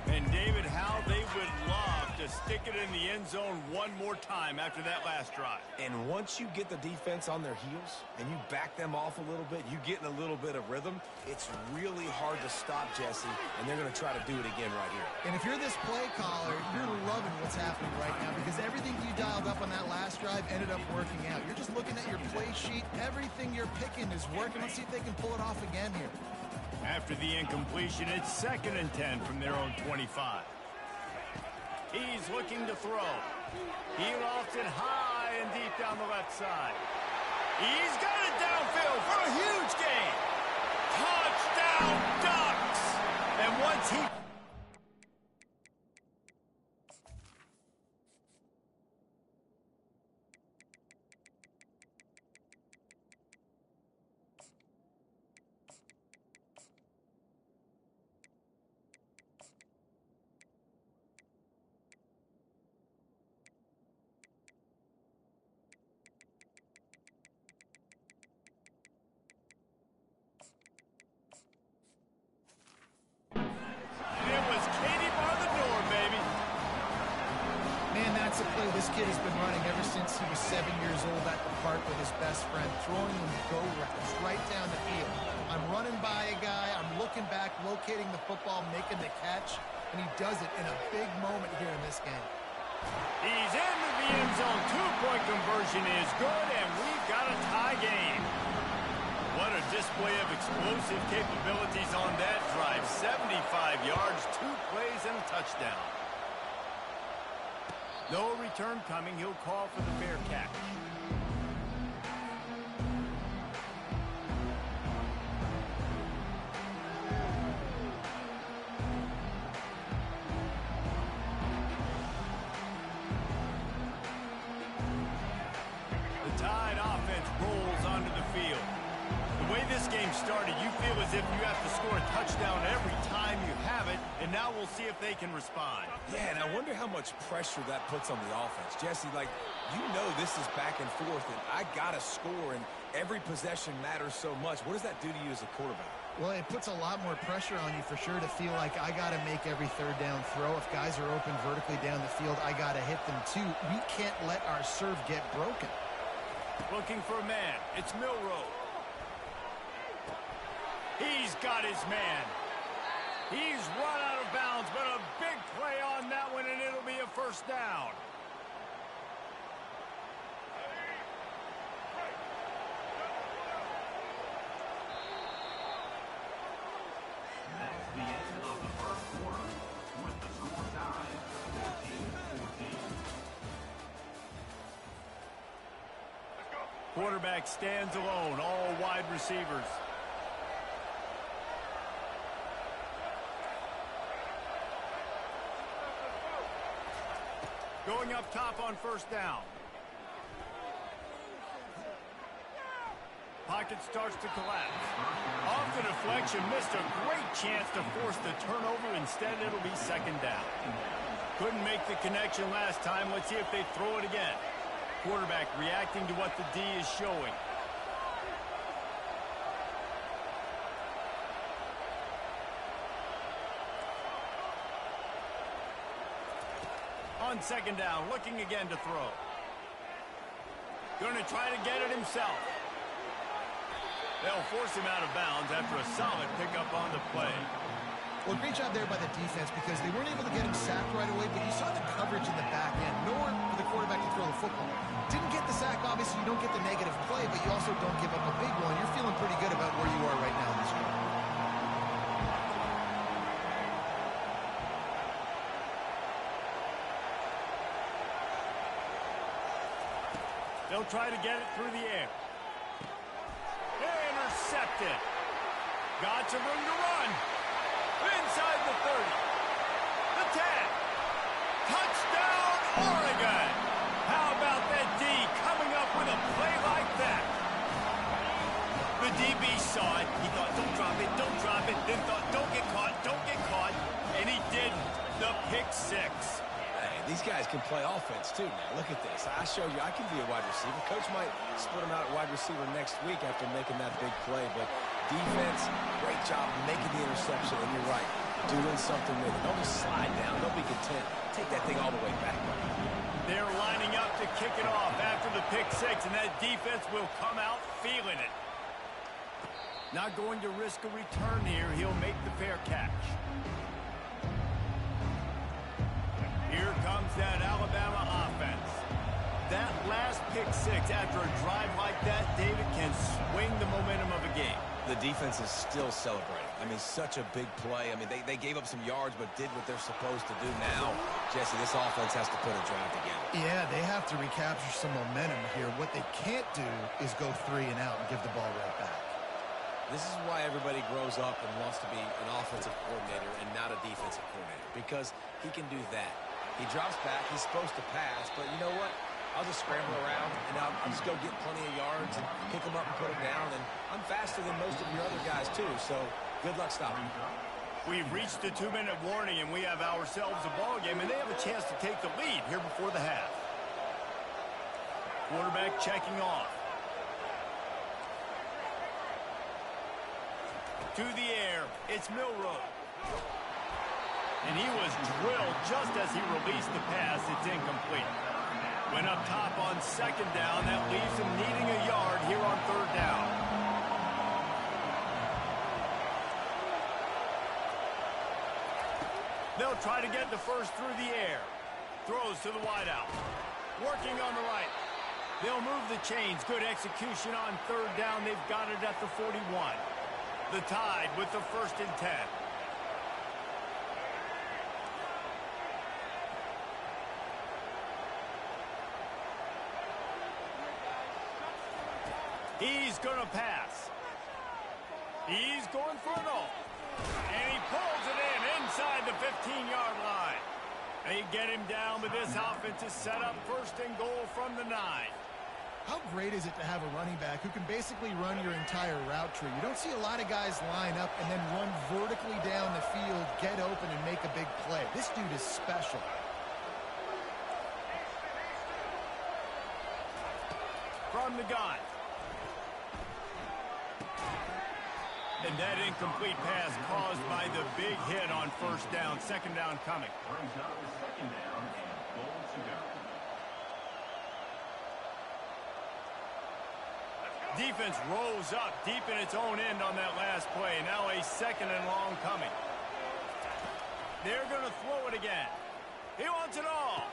And David, how they would love to stick it in the end zone one more time after that last drive.
And once you get the defense on their heels and you back them off a little bit, you get in a little bit of rhythm, it's really hard to stop, Jesse, and they're going to try to do it again right here.
And if you're this play caller, you're loving what's happening right now because everything you dialed up on that last drive ended up working out. You're just looking at your play sheet. Everything you're picking is working. Let's see if they can pull it off again here.
After the incompletion, it's 2nd and 10 from their own 25. He's looking to throw. He lofts it high and deep down the left side. He's got it downfield for a huge gain. Touchdown, Ducks! And once he...
That's a play this kid has been running ever since he was 7 years old at the park with his best friend, throwing him go routes right down the field. I'm running by a guy, I'm looking back, locating the football, making the catch, and he does it in a big moment here in this game.
He's into the end zone. 2-point conversion is good, and we've got a tie game. What a display of explosive capabilities on that drive. 75 yards, 2 plays, and a touchdown. No return coming. He'll call for the fair catch. The Tide offense rolls onto the field. The way this game started, you feel as if you have to score a touchdown every time you have it, and now we'll see if they can respond.
Yeah, and I wonder how much pressure that puts on the offense. Jesse, like, you know this is back and forth, and I got to score, and every possession matters so much. What does that do to you as a quarterback?
Well, it puts a lot more pressure on you for sure to feel like I got to make every third down throw. If guys are open vertically down the field, I got to hit them too. We can't let our serve get broken.
Looking for a man. It's Milroe. He's got his man. He's run out of bounds, but a big play on that one, and it'll be a first down.
That's the end of the first quarter with the score tied 14-14.
Quarterback stands alone, all wide receivers. Going up top on first down. Pocket starts to collapse. Off the deflection, missed a great chance to force the turnover. Instead, it'll be second down. Couldn't make the connection last time. Let's see if they throw it again. Quarterback reacting to what the D is showing. On second down, looking again to throw. Going to try to get it himself. They'll force him out of bounds after a solid pickup on the play.
Well, great job there by the defense because they weren't able to get him sacked right away, but you saw the coverage in the back end. Nowhere for the quarterback to throw the football. Didn't get the sack, obviously you don't get the negative play, but you also don't give up a big one. You're feeling pretty good about where you are right now in this game.
They'll try to get it through the air. Intercepted. Got some room to run. Inside the 30. The 10. Touchdown, Oregon. How about that D coming up with a play like that? The DB saw it. He thought, don't drop it, don't drop it. Then thought, don't get caught, don't get caught. And he did the pick six.
Hey, these guys can play offense, too, now. Look at this. I showed you I can be a wide receiver. Coach might split him out at wide receiver next week after making that big play. But defense, great job making the interception. And you're right, doing something with it. Don't just slide down. Don't be content. Take that thing all the way back.
They're lining up to kick it off after the pick six, and that defense will come out feeling it. Not going to risk a return here. He'll make the fair catch. Here comes that Alabama offense. That last pick six after a drive like that, David, can swing the momentum of a game.
The defense is still celebrating. I mean, such a big play. I mean, they gave up some yards but did what they're supposed to do now. Jesse, this offense has to put a drive together.
Yeah, they have to recapture some momentum here. What they can't do is go 3 and out and give the ball right back.
This is why everybody grows up and wants to be an offensive coordinator and not a defensive coordinator, because he can do that. He drops back. He's supposed to pass, but you know what? I'll just scramble around, and I'll just go get plenty of yards and pick them up and put them down. And I'm faster than most of your other guys, too, so good luck stopping me.
We've reached the 2-minute warning, and we have ourselves a ball game, and they have a chance to take the lead here before the half. Quarterback checking off. To the air, it's Milroe. And he was drilled just as he released the pass. It's incomplete. Went up top on second down. That leaves him needing a yard here on third down. They'll try to get the first through the air. Throws to the wideout. Working on the right. They'll move the chains. Good execution on third down. They've got it at the 41. The Tide with the 1st and 10. He's going to pass. He's going for it all. And he pulls it in inside the 15-yard line. They get him down, but this offense is set up 1st and goal from the 9.
How great is it to have a running back who can basically run your entire route tree? You don't see a lot of guys line up and then run vertically down the field, get open, and make a big play. This dude is special.
From the gun. And that incomplete pass caused by the big hit on 1st down. 2nd down coming.
Brings up the 2nd down and goal to go.
Defense rose up deep in its own end on that last play. Now a 2nd and long coming. They're going to throw it again. He wants it all.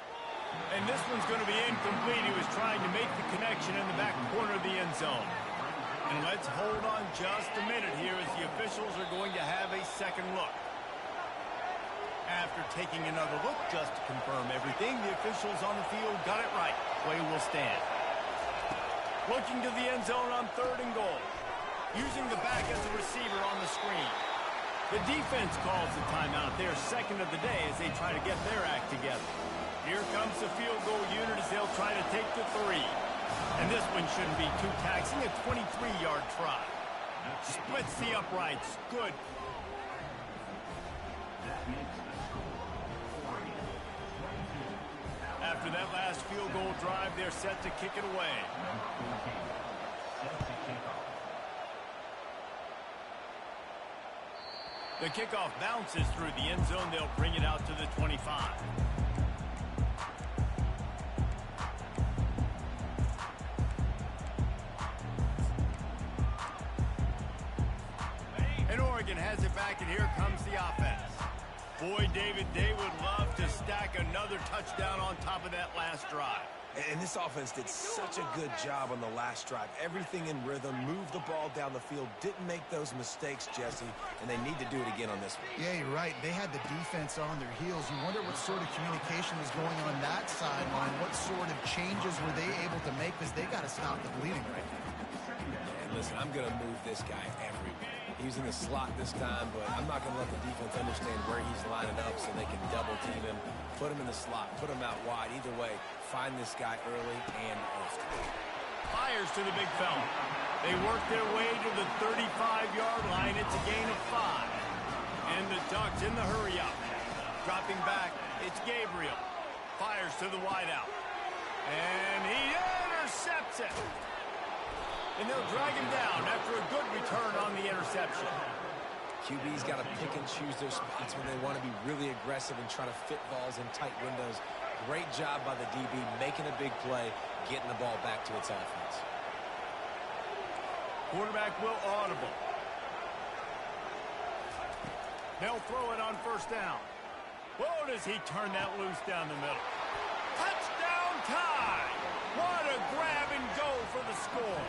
And this one's going to be incomplete. He was trying to make the connection in the back corner of the end zone. And let's hold on just a minute here as the officials are going to have a second look. After taking another look just to confirm everything, the officials on the field got it right. Play will stand. Looking to the end zone on 3rd and goal. Using the back as a receiver on the screen. The defense calls the timeout, their 2nd of the day, as they try to get their act together. Here comes the field goal unit as they'll try to take the 3. And this one shouldn't be too taxing, a 23-yard try. Splits the uprights. Good.
That makes the score Oregon 22.
After that last field goal drive, they're set to kick it away.
Number 14, set to kick off.
The kickoff bounces through the end zone. They'll bring it out to the 25. And Oregon has it back, and here comes the offense. Boy, David, they would love to stack another touchdown on top of that last drive.
And this offense did such a good job on the last drive. Everything in rhythm, moved the ball down the field, didn't make those mistakes, Jesse, and they need to do it again on this one.
Yeah, you're right. They had the defense on their heels. You wonder what sort of communication was going on that sideline. What sort of changes were they able to make, because they got to stop the bleeding right now.
And listen, I'm going to move this guy everywhere. He's in the slot this time, but I'm not going to let the defense understand where he's lining up so they can double team him, put him in the slot, put him out wide. Either way, find this guy early and often.
Fires to the big fella. They work their way to the 35-yard line. It's a gain of 5. And the Ducks in the hurry-up. Dropping back, it's Gabriel. Fires to the wideout. And he intercepts it. And they'll drag him down after a good return on the interception.
QB's got to pick and choose their spots when they want to be really aggressive and try to fit balls in tight windows. Great job by the DB making a big play, getting the ball back to its offense.
Quarterback will audible. They'll throw it on first down. Whoa, does he turn that loose down the middle. Touchdown tie! What a grab and go for the score.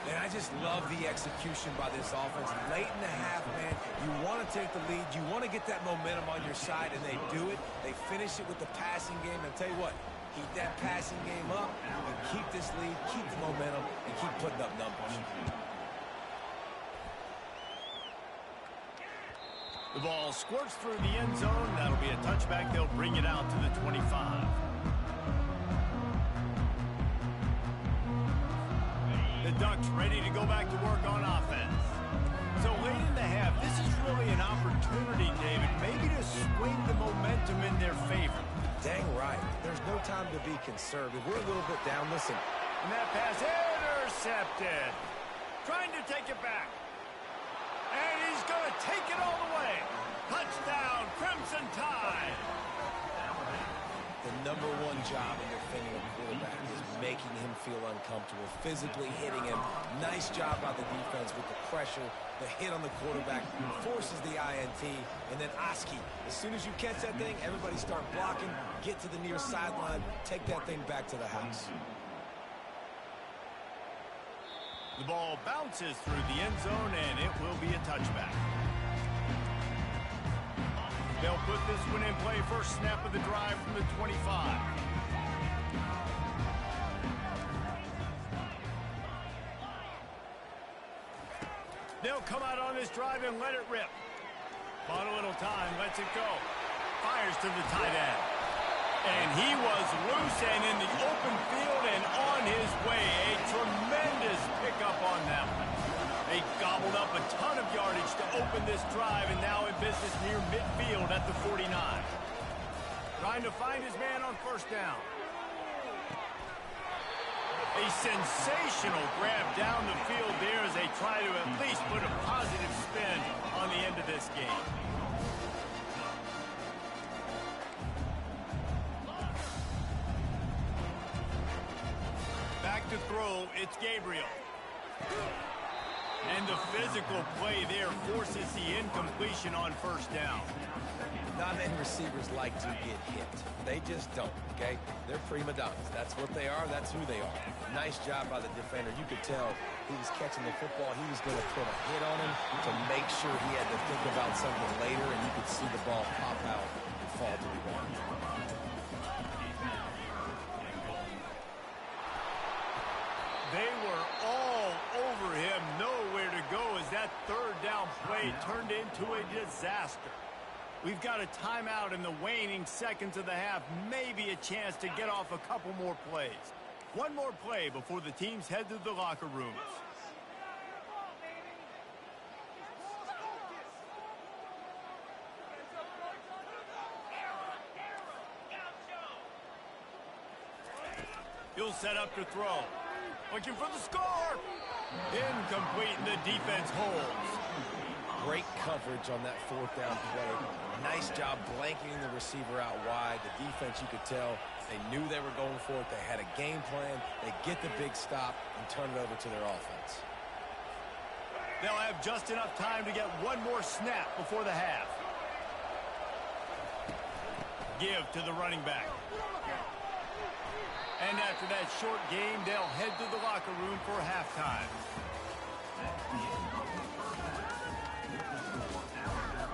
And I just love the execution by this offense. Late in the half, man, you want to take the lead. You want to get that momentum on your side, and they do it. They finish it with the passing game. And tell you what, keep that passing game up and keep this lead, keep the momentum, and keep putting up numbers.
The ball squirts through the end zone. That'll be a touchback. They'll bring it out to the 25. The Ducks ready to go back to work on offense. So late in the half, this is really an opportunity, David, maybe to swing the momentum in their favor.
Dang right. There's no time to be conservative. We're a little bit down. Listen.
And that pass intercepted. Trying to take it back. And he's going to take it all the way. Touchdown, Crimson Tide.
The number one job in defending a quarterback is making him feel uncomfortable, physically hitting him. Nice job by the defense with the pressure, the hit on the quarterback, forces the INT, and then Oski. As soon as you catch that thing, everybody start blocking, get to the near sideline, take that thing back to the house.
The ball bounces through the end zone, and it will be a touchback. They'll put this one in play. First snap of the drive from the 25. They'll come out on this drive and let it rip. Bought a little time, lets it go. Fires to the tight end. And he was loose and in the open field and on his way. A tremendous pickup on that one. They gobbled up a ton of yardage to open this drive, and now in business near midfield at the 49. Trying to find his man on first down. A sensational grab down the field there as they try to at least put a positive spin on the end of this game. Back to throw, it's Gabriel. And the physical play there forces the incompletion on first down.
Not many receivers like to get hit. They just don't, okay? They're prima donnas. That's what they are. That's who they are. Nice job by the defender. You could tell he was catching the football. He was going to put a hit on him to make sure he had to think about something later, and you could see the ball pop out and fall to the ground.
They were all over him, nowhere to go as that third down play turned into a disaster. We've got a timeout in the waning seconds of the half, maybe a chance to get off a couple more plays. One more play before the teams head to the locker rooms. He'll set up to throw. Looking for the score. Incomplete, and the defense holds.
Great coverage on that fourth down play. Nice job blanketing the receiver out wide. The defense, you could tell, they knew they were going for it. They had a game plan. They get the big stop and turn it over to their offense.
They'll have just enough time to get one more snap before the half. Give to the running back. And after that short game, they'll head to the locker room for halftime.
That's the end of the first half. With the score now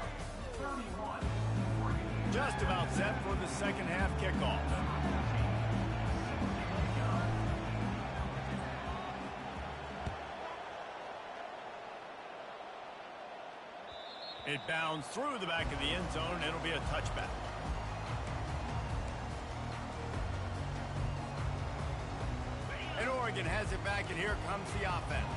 31-40.
Just about set for the second half kickoff. It bounds through the back of the end zone, and it'll be a touchback. And Oregon has it back, and here comes the offense.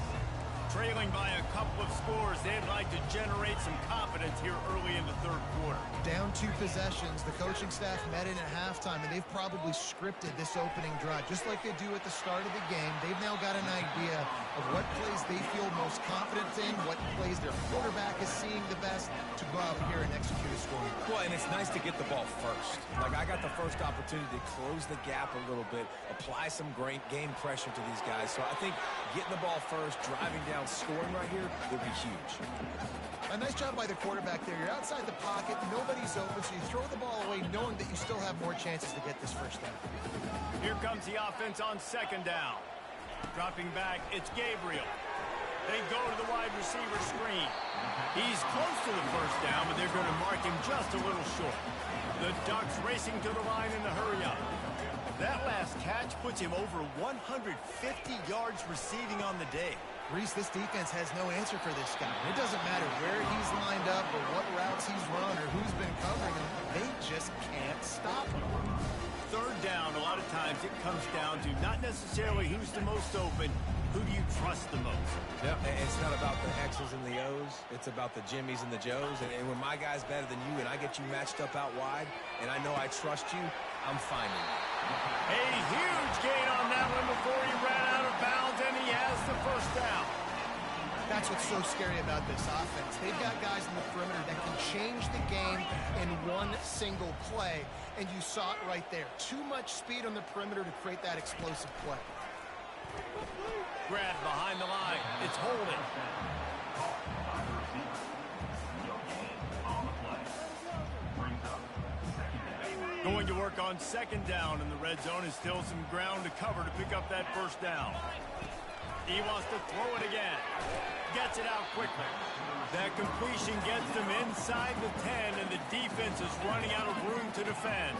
Trailing by a couple of scores, they'd like to generate some confidence here early in the third quarter.
Down 2 possessions, the coaching staff met in at halftime, and they've probably scripted this opening drive. Just like they do at the start of the game, they've now got an idea of what plays they feel most confident in, what plays their quarterback is seeing the best to go out here and execute a scoring drive.
Well, and it's nice to get the ball first. Like, I got the first opportunity to close the gap a little bit, apply some great game pressure to these guys. So I think getting the ball first, driving down, scoring right here would be huge.
A nice job by the quarterback there. You're outside the pocket, nobody's open, so you throw the ball away knowing that you still have more chances to get this first down.
Here comes the offense on second down. Dropping back, it's Gabriel. They go to the wide receiver screen. He's close to the first down, but they're going to mark him just a little short. The Ducks racing to the line in the hurry up. That last catch puts him over 150 yards receiving on the day.
Reese, this defense has no answer for this guy. It doesn't matter where he's lined up or what routes he's run or who's been covering him. They just can't stop him.
Third down, a lot of times it comes down to not necessarily who's the most open, who do you trust the most?
Yep, and it's not about the X's and the O's. It's about the Jimmies and the Joes. And when my guy's better than you and I get you matched up out wide and I know I trust you, I'm finding you.
A huge gain on that one before he ran out of bounds, and he has the first down.
That's what's so scary about this offense. They've got guys in the perimeter that can change the game in one single play, and you saw it right there. Too much speed on the perimeter to create that explosive play.
Grab behind the line. It's holding. Going to work on second down in the red zone, and still some ground to cover to pick up that first down. He wants to throw it again. Gets it out quickly. That completion gets them inside the 10, and the defense is running out of room to defend.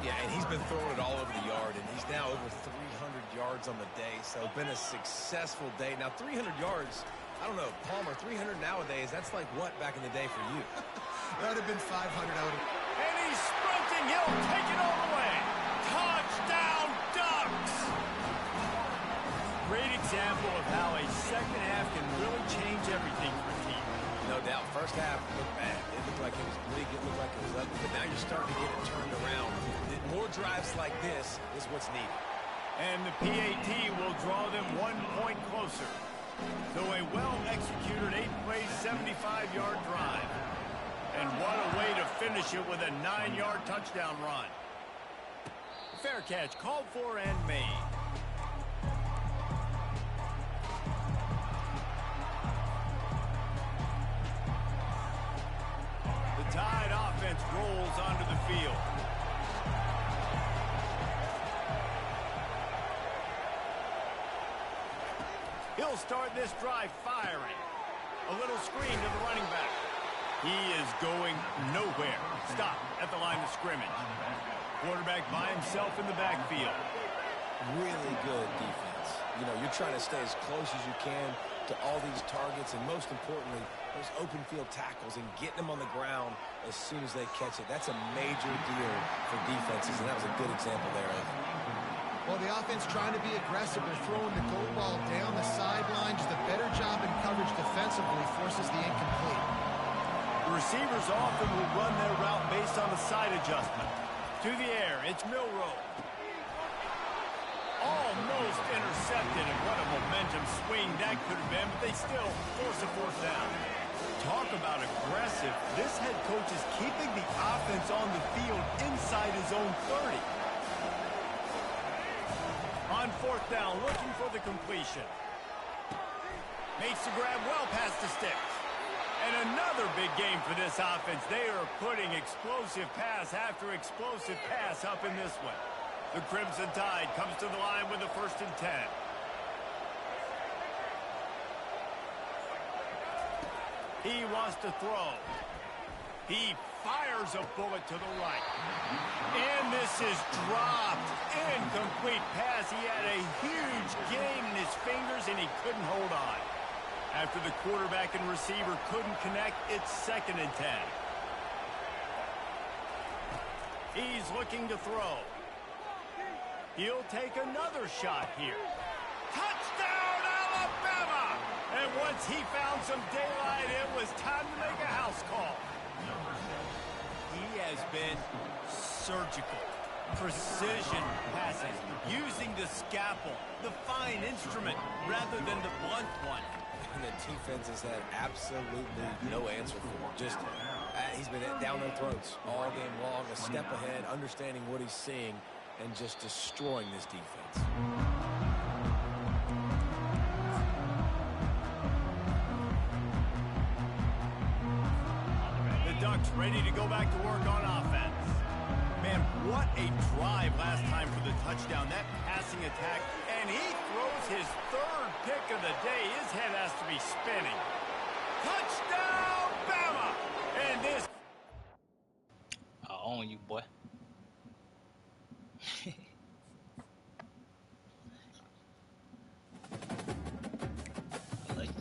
Yeah, and he's been throwing it all over the yard, and he's now over 300 yards on the day, so been a successful day. Now, 300 yards, I don't know, Palmer, 300 nowadays, that's like what back in the day for you?
That would have been 500 out of.
And he's sprinting. He'll take it all the way. Touchdown, Ducks! Great example of how a second half can really change everything for a team.
No doubt. First half looked bad. It looked like it was bleak. It looked like it was ugly. But now you're starting to get it turned around. More drives like this is what's needed.
And the PAT will draw them 1 point closer. So a well-executed 8-play, 75-yard drive. And what a way to finish it with a 9-yard touchdown run. Fair catch called for and made. The Tide offense rolls onto the field. He'll start this drive firing. A little screen to the running back. He is going nowhere. Stop at the line of scrimmage. Quarterback by himself in the backfield.
Really good defense. You know, you're trying to stay as close as you can to all these targets, and most importantly, those open field tackles and getting them on the ground as soon as they catch it. That's a major deal for defenses, and that was a good example there.
Well, the offense trying to be aggressive. They're throwing the goal ball down the sideline. Just a better job in coverage defensively forces the incomplete.
The receivers often will run their route based on the side adjustment. To the air, it's Milroe. Almost intercepted, and what a momentum swing that could have been, but they still force a fourth down. Talk about aggressive. This head coach is keeping the offense on the field inside his own 30. On fourth down, looking for the completion. Makes the grab well past the sticks. And another big game for this offense. They are putting explosive pass after explosive pass up in this one. The Crimson Tide comes to the line with a 1st and 10. He wants to throw. He fires a bullet to the right. And this is dropped. Incomplete pass. He had a huge gain in his fingers, and he couldn't hold on. After the quarterback and receiver couldn't connect, it's 2nd and 10. He's looking to throw. He'll take another shot here. Touchdown, Alabama! And once he found some daylight, it was time to make a house call. He has been surgical. Precision passing, using the scalpel, the fine instrument, rather than the blunt one.
And the defense has had absolutely no answer for him. Just, he's been down their throats all game long, a step ahead, understanding what he's seeing, and just destroying this defense.
The Ducks ready to go back to work on offense. Man, what a drive last time for the touchdown. That passing attack, and he throws his 3rd pick of the day. His head has to be spinning. Touchdown, Bama! And this...
I own you, boy. I like it.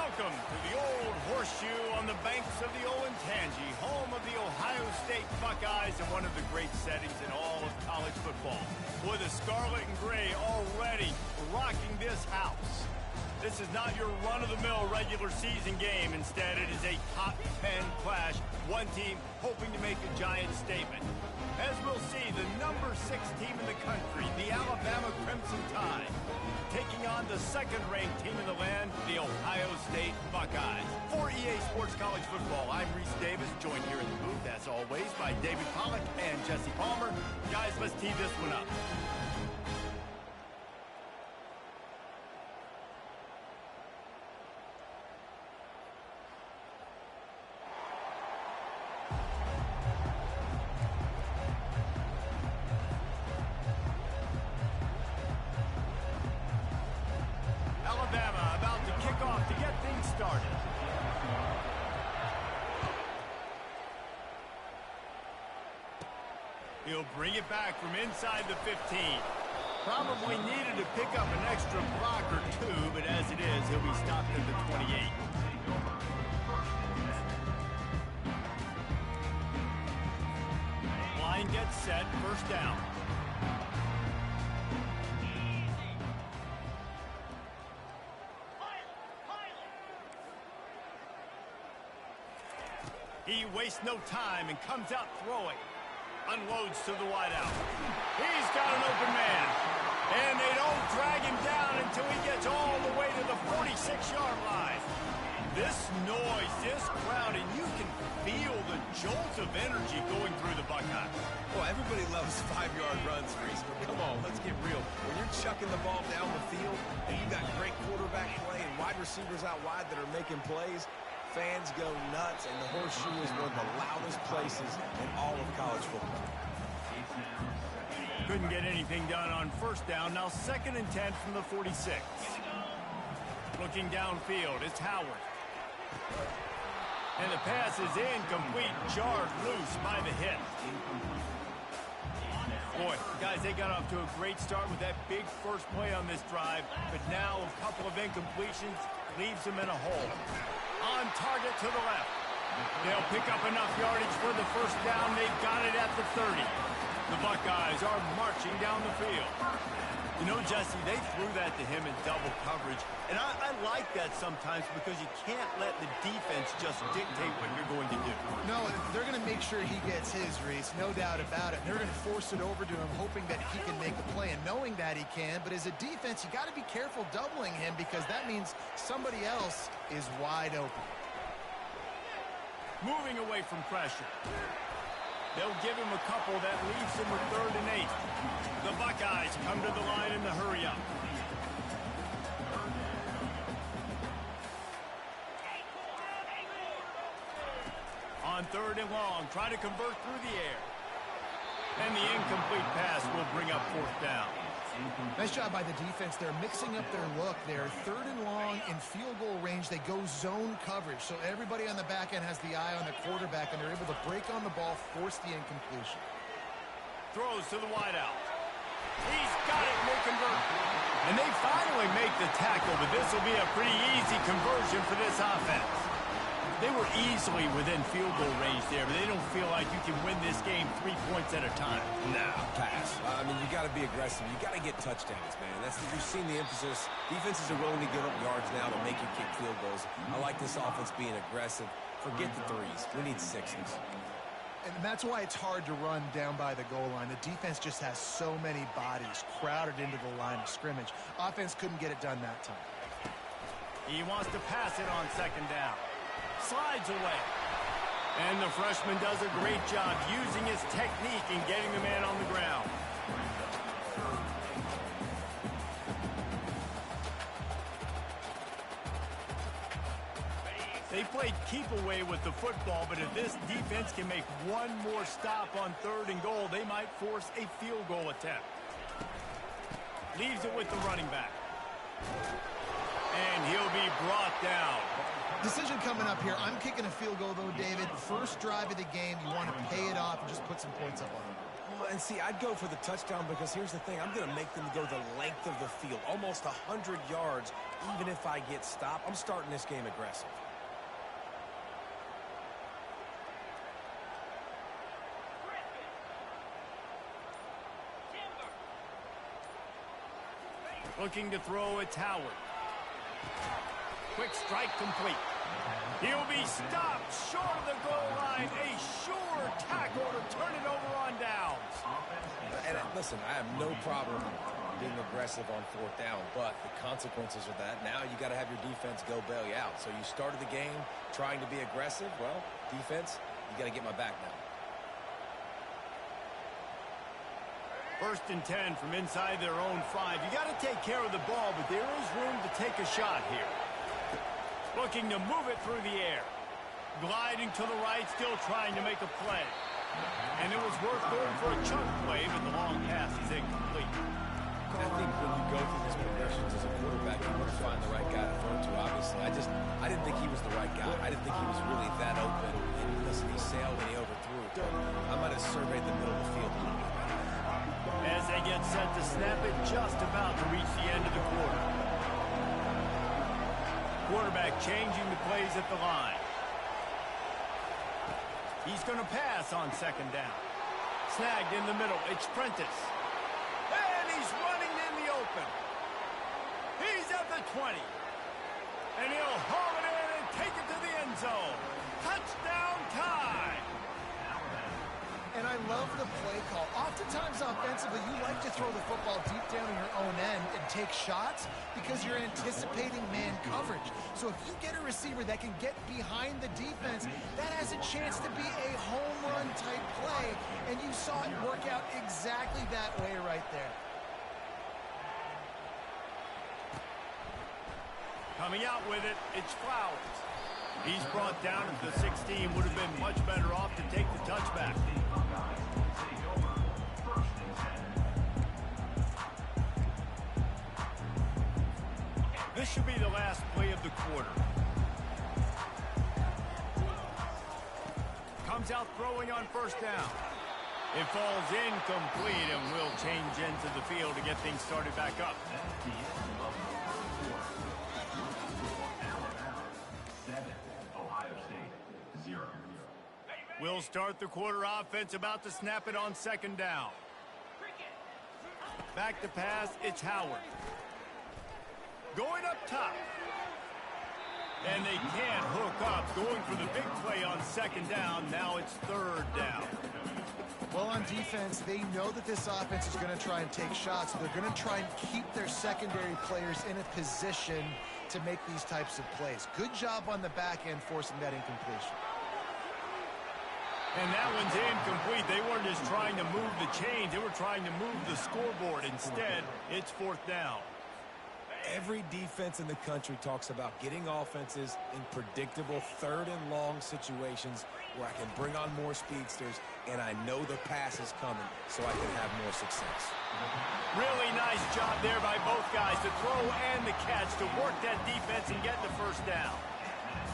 Welcome to the Old Horseshoe on the banks of the Olentangy, home of the Ohio State Buckeyes and one of the great settings in all of college football. Boy, the scarlet and gray already rocking this house. This is not your run-of-the-mill regular season game. Instead, it is a top 10 clash. One team hoping to make a giant statement. As we'll see, the number 6 team in the country, the Alabama Crimson Tide, taking on the second-ranked team in the land, the Ohio State Buckeyes. For EA Sports College Football, I'm Reese Davis, joined here in the booth, as always, by David Pollack and Jesse Palmer. Guys, let's tee this one up. Alabama about to kick off to get things started. He'll bring it back from inside the 15. Probably needed to pick up an extra block or two, but as it is, he'll be stopped at the 28. Line gets set, first down. He wastes no time and comes out throwing. Unloads to the wideout. He's got an open man. And they don't drag him down until he gets all the way to the 46-yard line. This noise, this crowd, and you can feel the jolt of energy going through the Buckeyes.
Well, everybody loves 5-yard runs, Reese, but come on, let's get real. When you're chucking the ball down the field and you got great quarterback play and wide receivers out wide that are making plays, fans go nuts, and the Horseshoe is one of the loudest places in all of college football.
Couldn't get anything done on first down. Now 2nd and 10 from the 46. Looking downfield, it's Howard. And the pass is incomplete, jarred loose by the hit. Boy, guys, they got off to a great start with that big first play on this drive, but now a couple of incompletions leaves them in a hole. On target to the left. They'll pick up enough yardage for the first down. They got it at the 30. The Buckeyes are marching down the field. You know, Jesse, they threw that to him in double coverage. And I like that sometimes because you can't let the defense just dictate what you're going to do.
No, they're going to make sure he gets his, Reese, no doubt about it. They're going to force it over to him, hoping that he can make a play and knowing that he can. But as a defense, you got to be careful doubling him because that means somebody else is wide open.
Moving away from pressure. They'll give him a couple that leaves him with 3rd and 8. The Buckeyes come to the line in the hurry up. On 3rd and long, try to convert through the air. And the incomplete pass will bring up 4th down.
Nice job by the defense. They're mixing up their look. They're 3rd and long in field goal range. They go zone coverage. So everybody on the back end has the eye on the quarterback, and they're able to break on the ball, force the incompletion.
Throws to the wideout. He's got it, will convert. And they finally make the tackle, but this will be a pretty easy conversion for this offense. They were easily within field goal range there, but they don't feel like you can win this game 3 points at a time.
Nah, pass. I mean, you got to be aggressive. You got to get touchdowns, man. You've seen the emphasis. Defenses are willing to give up yards now to make you kick field goals. I like this offense being aggressive. Forget the 3s. We need 6s.
And that's why it's hard to run down by the goal line. The defense just has so many bodies crowded into the line of scrimmage. Offense couldn't get it done that time.
He wants to pass it on 2nd down. Slides away. And the freshman does a great job using his technique and getting the man on the ground. They played keep away with the football, but if this defense can make one more stop on 3rd and goal, they might force a field goal attempt. Leaves it with the running back. And he'll be brought down.
Decision coming up here. I'm kicking a field goal, though, David. First drive of the game, you want to pay it off and just put some points up on it.
Well, and see, I'd go for the touchdown because here's the thing. I'm going to make them go the length of the field, almost 100 yards, even if I get stopped. I'm starting this game aggressive.
Looking to throw, it's Howard. Quick strike complete. He'll be stopped short of the goal line. A sure tackle to turn it over on downs.
And listen, I have no problem being aggressive on fourth down, but the consequences of that, now you got to have your defense go bail you out. So you started the game trying to be aggressive. Well, defense, you got to get my back now.
1st and 10 from inside their own 5. You got to take care of the ball, but there is room to take a shot here. Looking to move it through the air. Gliding to the right, still trying to make a play. And it was worth going for a chunk play, but the long pass is incomplete.
I think when you go through these progressions as a quarterback, you want to find the right guy to throw to, obviously. I didn't think he was the right guy. I didn't think he was really that open. And listen, he sailed and he overthrew it. I might have surveyed the middle of the field a little bit better.
As they get set to snap it, just about to reach the end of the quarter. Quarterback changing the plays at the line. He's going to pass on 2nd down. Snagged in the middle. It's Prentice. And he's running in the open. He's at the 20. And he'll haul it in and take it to the end zone. Touchdown time.
And I love the play call. Oftentimes offensively, you like to throw the football deep down in your own end and take shots because you're anticipating man coverage. So if you get a receiver that can get behind the defense, that has a chance to be a home run type play. And you saw it work out exactly that way right there.
Coming out with it, it's Flowers. He's brought down at the 16. Would have been much better off to take the touchback. This should be the last play of the quarter. Comes out throwing on 1st down. It falls incomplete and will change into the field to get things started back up. We'll start the quarter. Offense about to snap it on 2nd down. Back to pass, it's Howard. Going up top. And they can't hook up. Going for the big play on 2nd down. Now it's 3rd down.
Well, on defense, they know that this offense is going to try and take shots. So they're going to try and keep their secondary players in a position to make these types of plays. Good job on the back end forcing that incompletion.
And that one's incomplete. They weren't just trying to move the chains. They were trying to move the scoreboard. Instead, it's 4th down.
Every defense in the country talks about getting offenses in predictable 3rd and long situations where I can bring on more speedsters and I know the pass is coming so I can have more success.
Really nice job there by both guys to throw and the catch to work that defense and get the 1st down.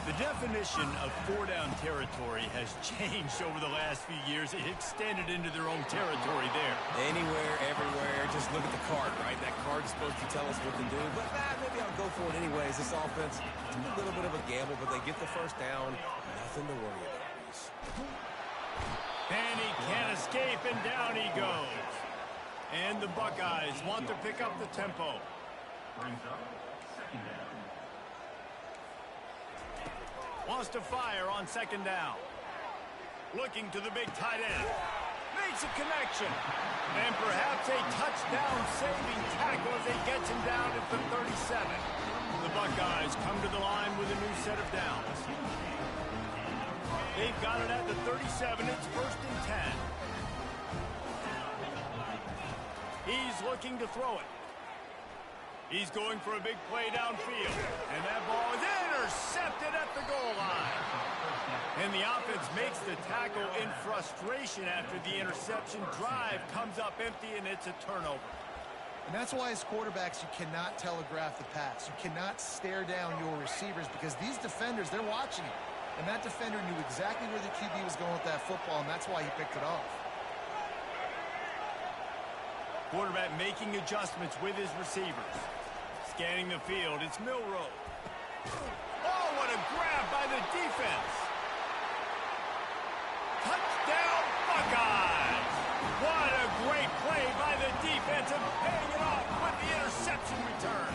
The definition of 4-down territory has changed over the last few years. It extended into their own territory there.
Anywhere, everywhere, just look at the card, right? That card's supposed to tell us what to do, but maybe I'll go for it anyways. This offense, it's a little bit of a gamble, but they get the 1st down. Nothing to worry about, Reese.
And he can't escape, and down he goes. And the Buckeyes want to pick up the tempo.
Brings up 2nd down.
Wants to fire on 2nd down. Looking to the big tight end. Makes a connection. And perhaps a touchdown-saving tackle as he gets him down at the 37. The Buckeyes come to the line with a new set of downs. They've got it at the 37. It's 1st and 10. He's looking to throw it. He's going for a big play downfield. And that ball is intercepted at the goal line. And the offense makes the tackle in frustration after the interception. Drive comes up empty, and it's a turnover.
And that's why as quarterbacks, you cannot telegraph the pass. You cannot stare down your receivers because these defenders, they're watching it. And that defender knew exactly where the QB was going with that football, and that's why he picked it off.
Quarterback making adjustments with his receivers. Scanning the field, it's Milroe. Oh, what a grab by the defense. Touchdown, Buckeyes! What a great play by the defense and paying it off with the interception return.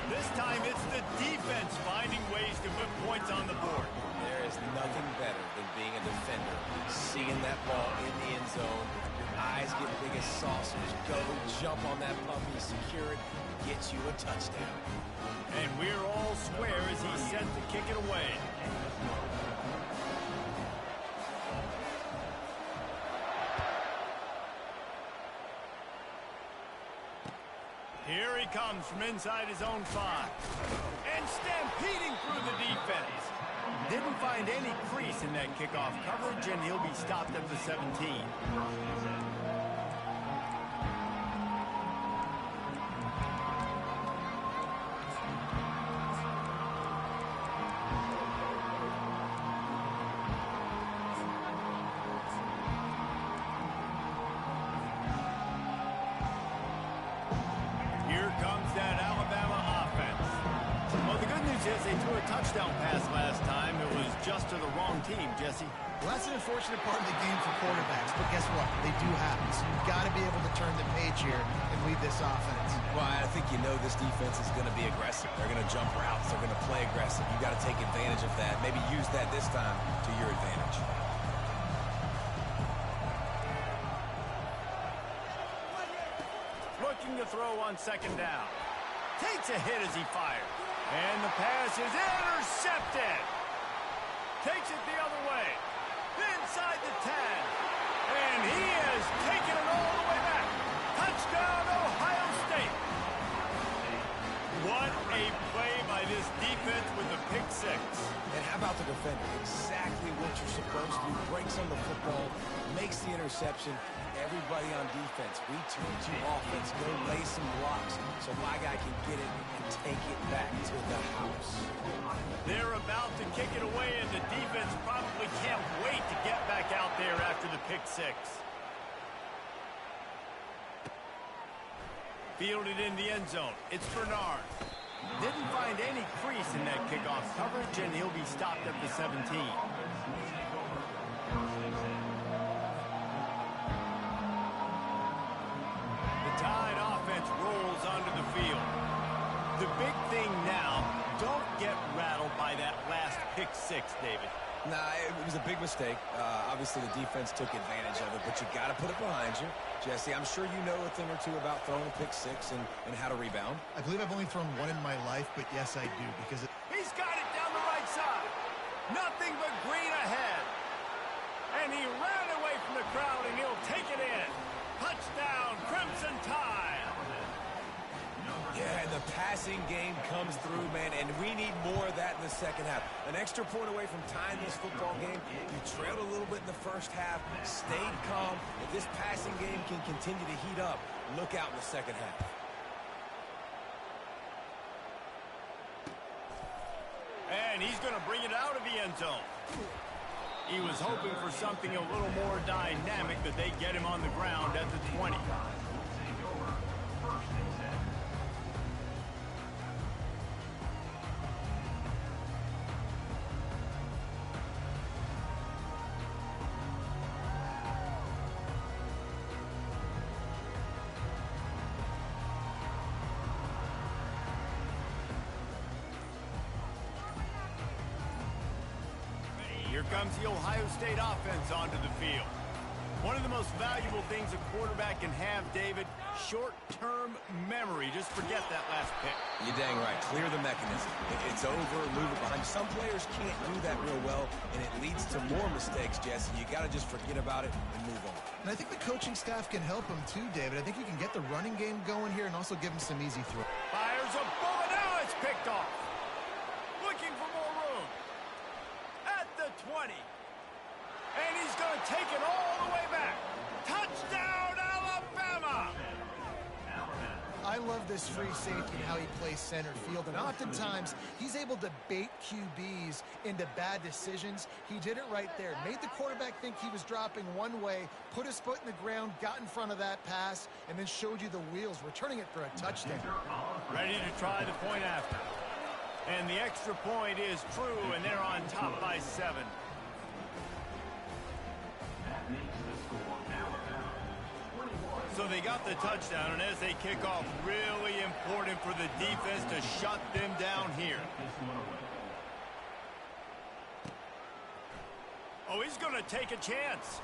This time it's the defense finding ways to put points on the board.
There is nothing better than being a defender. Seeing that ball in the end zone, your eyes get big as saucers. Go jump on that puppy, secure it, gets you a touchdown.
And we're all square as he's set to kick it away. Here he comes from inside his own 5. And stampeding through the defense. Didn't find any crease in that kickoff coverage, and he'll be stopped at the 17. Here comes that Alabama offense. Well, the good news is they threw a touchdown pass last time. It was just to the wrong team, Jesse.
Well, that's an unfortunate part of the game for quarterbacks, but guess what? They do happen, so you've got to be able to turn the page here and lead this offense.
Well, I think you know this defense is going to be aggressive. They're going to jump routes. They're going to play aggressive. You've got to take advantage of that. Maybe use that this time to your advantage.
Looking to throw on second down. Takes a hit as he fires. And the pass is intercepted. Takes it the other way. Inside the 10. And he has taken it all the way back. Touchdown, Ohio State. What a play by this defense with the pick 6.
And how about the defender? Exactly what you're supposed to do. Breaks on the football, makes the interception. Everybody on defense, return to offense, go lay some blocks so my guy can get it and take it back to the house.
They're about to kick it away, and the defense probably can't wait to get back out there after the pick 6. Fielded in the end zone. It's Bernard. Didn't find any crease in that kickoff coverage, and he'll be stopped at the 17. Tide offense rolls onto the field. The big thing now, don't get rattled by that last pick 6, David.
Nah, it was a big mistake. Obviously, the defense took advantage of it, but you got to put it behind you. Jesse, I'm sure you know a thing or two about throwing a pick 6 and how to rebound.
I believe I've only thrown one in my life, but yes, I do, because
He's got it down the right side. Nothing but green ahead. And he ran away from the crowd, and he'll take it in. Touchdown, Crimson Tide.
Yeah, and the passing game comes through, man, and we need more of that in the second half. An extra point away from tying this football game. You trailed a little bit in the first half, stayed calm. If this passing game can continue to heat up, look out in the second half.
And he's going to bring it out of the end zone. He was hoping for something a little more dynamic, but they get him on the ground at the 20. Here comes the Ohio State offense onto the field. One of the most valuable things a quarterback can have, David, short-term memory. Just forget that last pick.
You're dang right. Clear the mechanism. It's over, move it behind. Some players can't do that real well, and it leads to more mistakes, Jesse. You got to just forget about it and move on.
And I think the coaching staff can help him too, David. I think you can get the running game going here and also give him some easy throws.
Fires a bullet. Now it's picked off. Looking for more room. At the 20. And he's going to take it all the way back. Touchdown, Alabama!
I love love this free safety and how he plays center field. And oftentimes, he's able to bait QBs into bad decisions. He did it right there. Made the quarterback think he was dropping one way, put his foot in the ground, got in front of that pass, and then showed you the wheels, returning it for a touchdown.
Ready to try the point after. And the extra point is true, and they're on top by 7.
That makes the score Alabama 21.
So they got the touchdown, and as they kick off, really important for the defense to shut them down here.
This one away.
Oh, he's going to take a chance.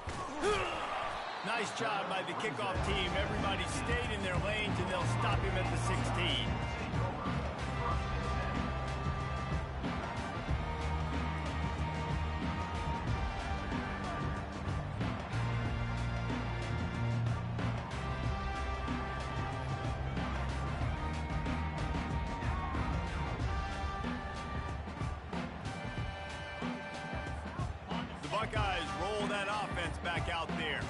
Nice job by the kickoff team. Everybody stayed in their lanes, and they'll stop him at the 16. Buckeyes roll that offense back out there.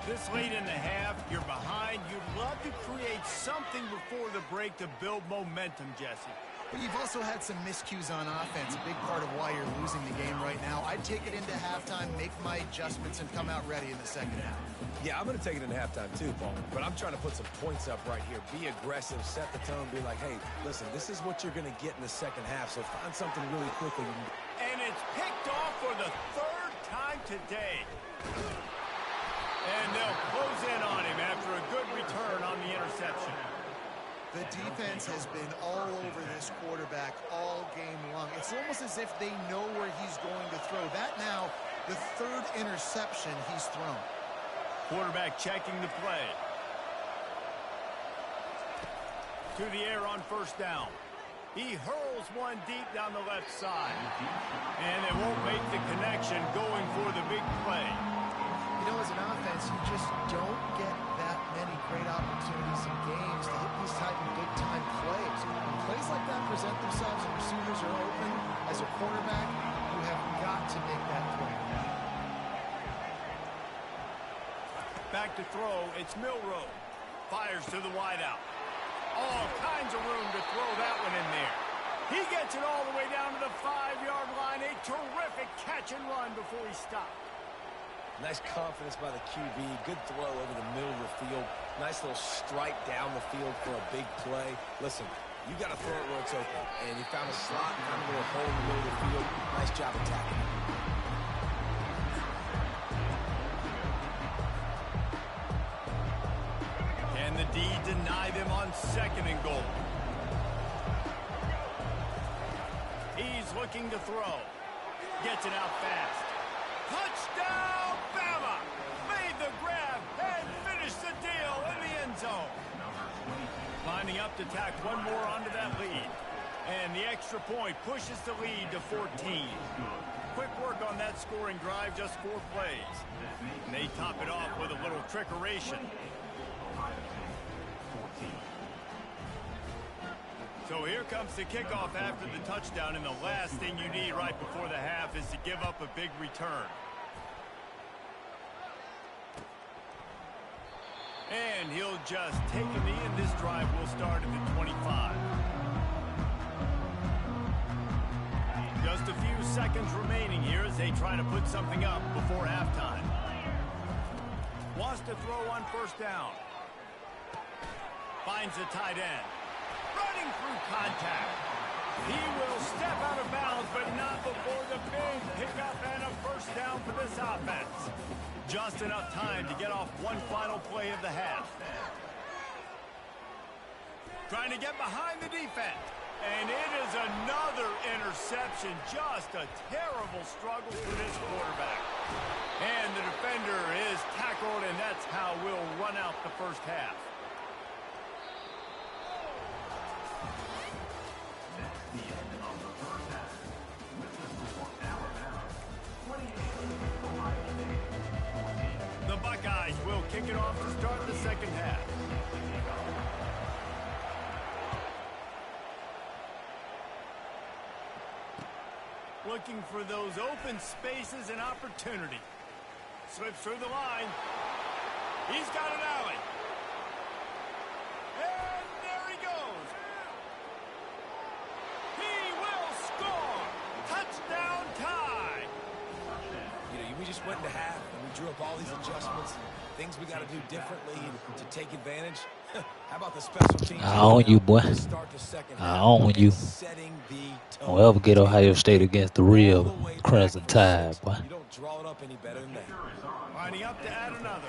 This late in the half, you're behind. You'd love to create something before the break to build momentum, Jesse.
But you've also had some miscues on offense, a big part of why you're losing the game right now. I'd take it into halftime, make my adjustments, and come out ready in the second half.
Yeah, I'm going to take it in halftime too, Paul. But I'm trying to put some points up right here. Be aggressive, set the tone, be like, hey, listen, this is what you're going to get in the second half, so find something really quickly.
And it's picked off for the 3rd time today. And they'll close in on him after a good return on the interception.
The defense has been all over this quarterback all game long. It's almost as if they know where he's going to throw. That now, the 3rd interception he's thrown.
Quarterback checking the play. To the air on 1st down. He hurls one deep down the left side. And they won't make the connection going for the big play.
You know, as an offense, you just don't get that many great opportunities in games to hit these type of big-time plays. When plays like that present themselves and receivers are open, as a quarterback, you have got to make that play.
Back to throw, it's Milroe. Fires to the wideout. All kinds of room to throw that one in there. He gets it all the way down to the 5-yard line. A terrific catch and run before he stopped.
Nice confidence by the QB. Good throw over the middle of the field. Nice little strike down the field for a big play. Listen, you got to throw it where it's open. And he found a slot, found a little hole in the middle of the field. Nice job attacking it.
Can the D deny them on 2nd and goal? He's looking to throw. Gets it out fast. Touchdown, Bama! Made the grab and finished the deal in the end zone. Lining up to tack one more onto that lead. And the extra point pushes the lead to 14. Quick work on that scoring drive, just 4 plays. And they top it off with a little trickeration. So here comes the kickoff after the touchdown, and the last thing you need right before the half is to give up a big return. And he'll just take a knee, and this drive will start at the 25. Just a few seconds remaining here as they try to put something up before halftime. Wants to throw on 1st down. Finds the tight end. Running through contact. He will step out of bounds, but not before the big pickup and a 1st down for this offense. Just enough time to get off one final play of the half. Trying to get behind the defense. And it is another interception. Just a terrible struggle for this quarterback. And the defender is tackled, and that's how we'll run out the 1st half.
The end of the first half. With the score, Alabama 28, Ohio State 14.
The Buckeyes will kick it off to start the second half. Looking for those open spaces and opportunity. Slips through the line. He's got an alley. And there he goes.
drew up all these adjustments, things we got to do differently to take advantage. How about the special teams?
I own you, boy.
Start the second
I
half
own you.
and setting the tone.
Don't ever get Ohio State against the
All
real
the way back
Crimson
for
Tide,
6.
boy.
You don't draw it up any better than that.
Lining up to add another.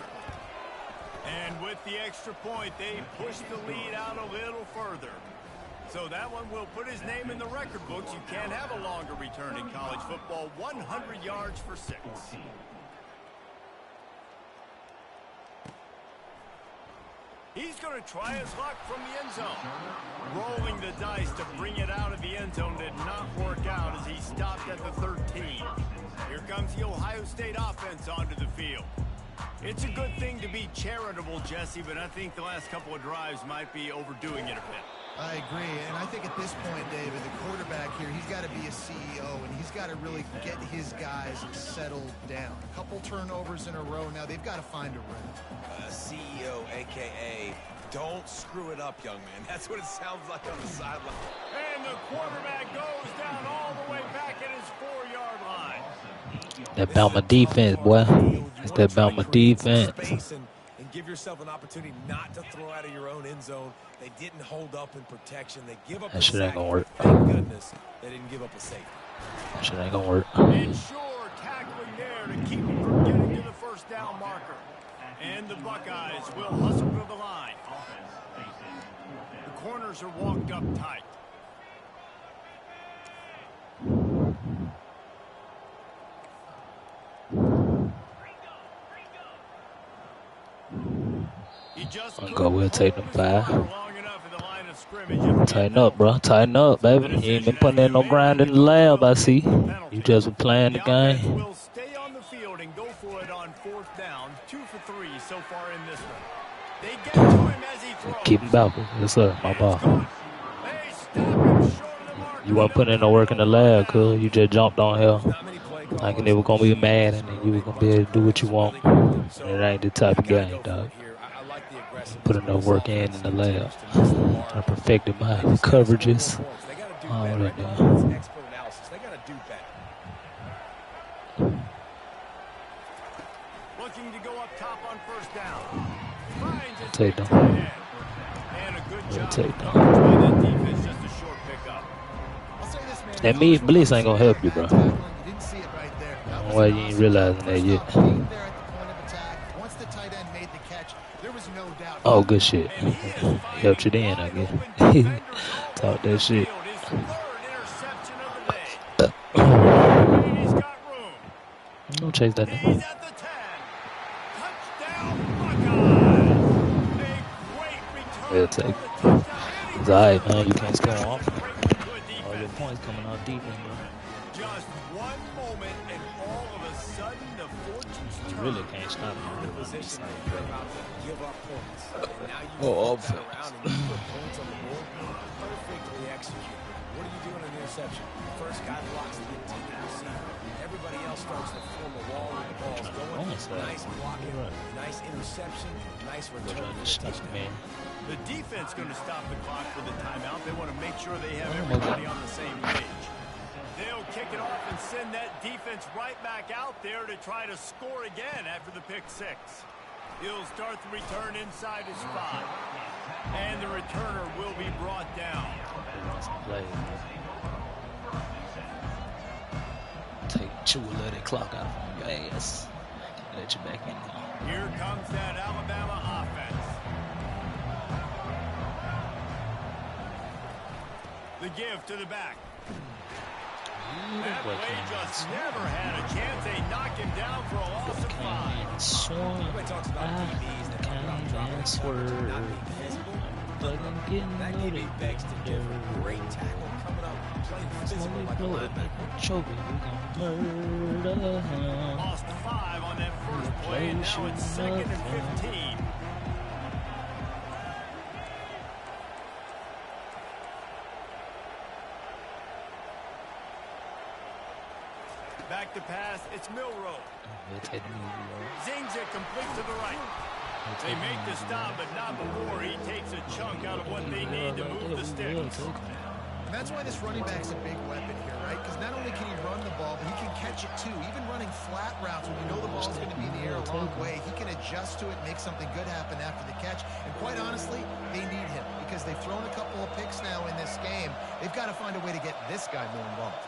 And with the extra point, they push the lead out a little further. So that one will put his name in the record books. You can't have a longer return in college football. 100 yards for 6. He's going to try his luck from the end zone. Rolling the dice to bring it out of the end zone did not work out as he stopped at the 13. Here comes the Ohio State offense onto the field. It's a good thing to be charitable, Jesse, but I think the last couple of drives might be overdoing it a bit.
I agree, and I think at this point, David, the quarterback here, he's got to be a CEO, and he's got to really get his guys settled down. A couple turnovers in a row now. They've got to find a rhythm.
CEO, a.k.a. don't screw it up, young man. That's what it sounds like on the sideline.
And the quarterback goes down all the way back at his 4-yard line.
That Bama defense, boy. It's that Bama defense.
And give yourself an opportunity not to throw out of your own end zone. They didn't hold up in protection. They give up
That
a
shit ain't
sack.
gonna work.
Thank goodness they didn't give up a safety.
That shit ain't gonna work.
And sure tackling there to keep him from getting to the first down marker. And the Buckeyes will hustle to the line. The corners are walked up tight.
We'll take them 5. Tighten up, bro. Tighten up, baby. You ain't been putting in no grind in the lab, I see. You just been playing the game.
Will stay on the field and go for it on 4th down. 2 for 3 so far in this one. They get to him as he throws.
Keep him backwards. Yes, sir. My ball.
They stop him short of the mark.
You wasn't putting in no work in the lab, cuz. You just jumped on here. Like they were going to be mad and then you were going to be able to do what you want. And it ain't the type of game, dog. Put enough work in the lab. I perfected my coverages. All that, dog.
Looking to go up top on 1st down. Finds his
Take them.
And a good job
Take them.
by that defense, just a short pickup.
I'll say this, man.
That means blitz ain't going to help you, bro.
You didn't see it right there.
I don't know why you ain't realizing that yet.
There at the point of attack. Once the tight end made the catch, there was no doubt.
Oh, good shit. Helped you then, I guess. Talk that shit.
His 3rd interception of the day. He's got room.
Don't chase that
He's
nigga.
at the 10. Touchdown, Buckeyes. A great return.
We'll take it.
for the touchdown.
It's alright, man. You can't score off.
Good
All your
defense.
points coming off defense, bro.
Just one moment, and all of a sudden, the fortunes
You
turn.
really can't stop
The
him.
position you're about to give up points. And now you
Oh,
flip that around and you put points on the board. Perfectly executed. What are you doing in the interception? First guy blocks the intended receiver. Everybody else starts to form a wall when the ball's going. Nice blocking, nice interception, nice return for the touchdown.
Man.
The defense going to stop the clock with a timeout. They want to make sure they have everybody on the same page. They'll kick it off and send that defense right back out there to try to score again after the pick 6. He'll start the return inside his 5. And the returner will be brought down.
Play. Take you and let it clock out from your ass. Let you back in now.
Here comes that Alabama offense. The give to the back. That play just never had a chance. They knock him down for a loss of 5.
Everybody talks about DBs that come out dropping
Swerve.
not being physical. That
Getting
DB begs to differ. Great tackle coming up, playing physical like a linebacker.
Choking, we gon' murder him.
Lost 5 on that first play, and now it's 2nd and 15. Back to pass, it's Milrow.
We'll take the movie,
Zings it complete to the right. They make the stop, but not before he takes a chunk out of what they need to move the sticks.
And that's why this running back's a big weapon here, right? Because not only can he run the ball, but he can catch it too. Even running flat routes when you know the ball's going to be in the air a long way, he can adjust to it, make something good happen after the catch. And quite honestly, they need him because they've thrown a couple of picks now in this game. They've got to find a way to get this guy more involved.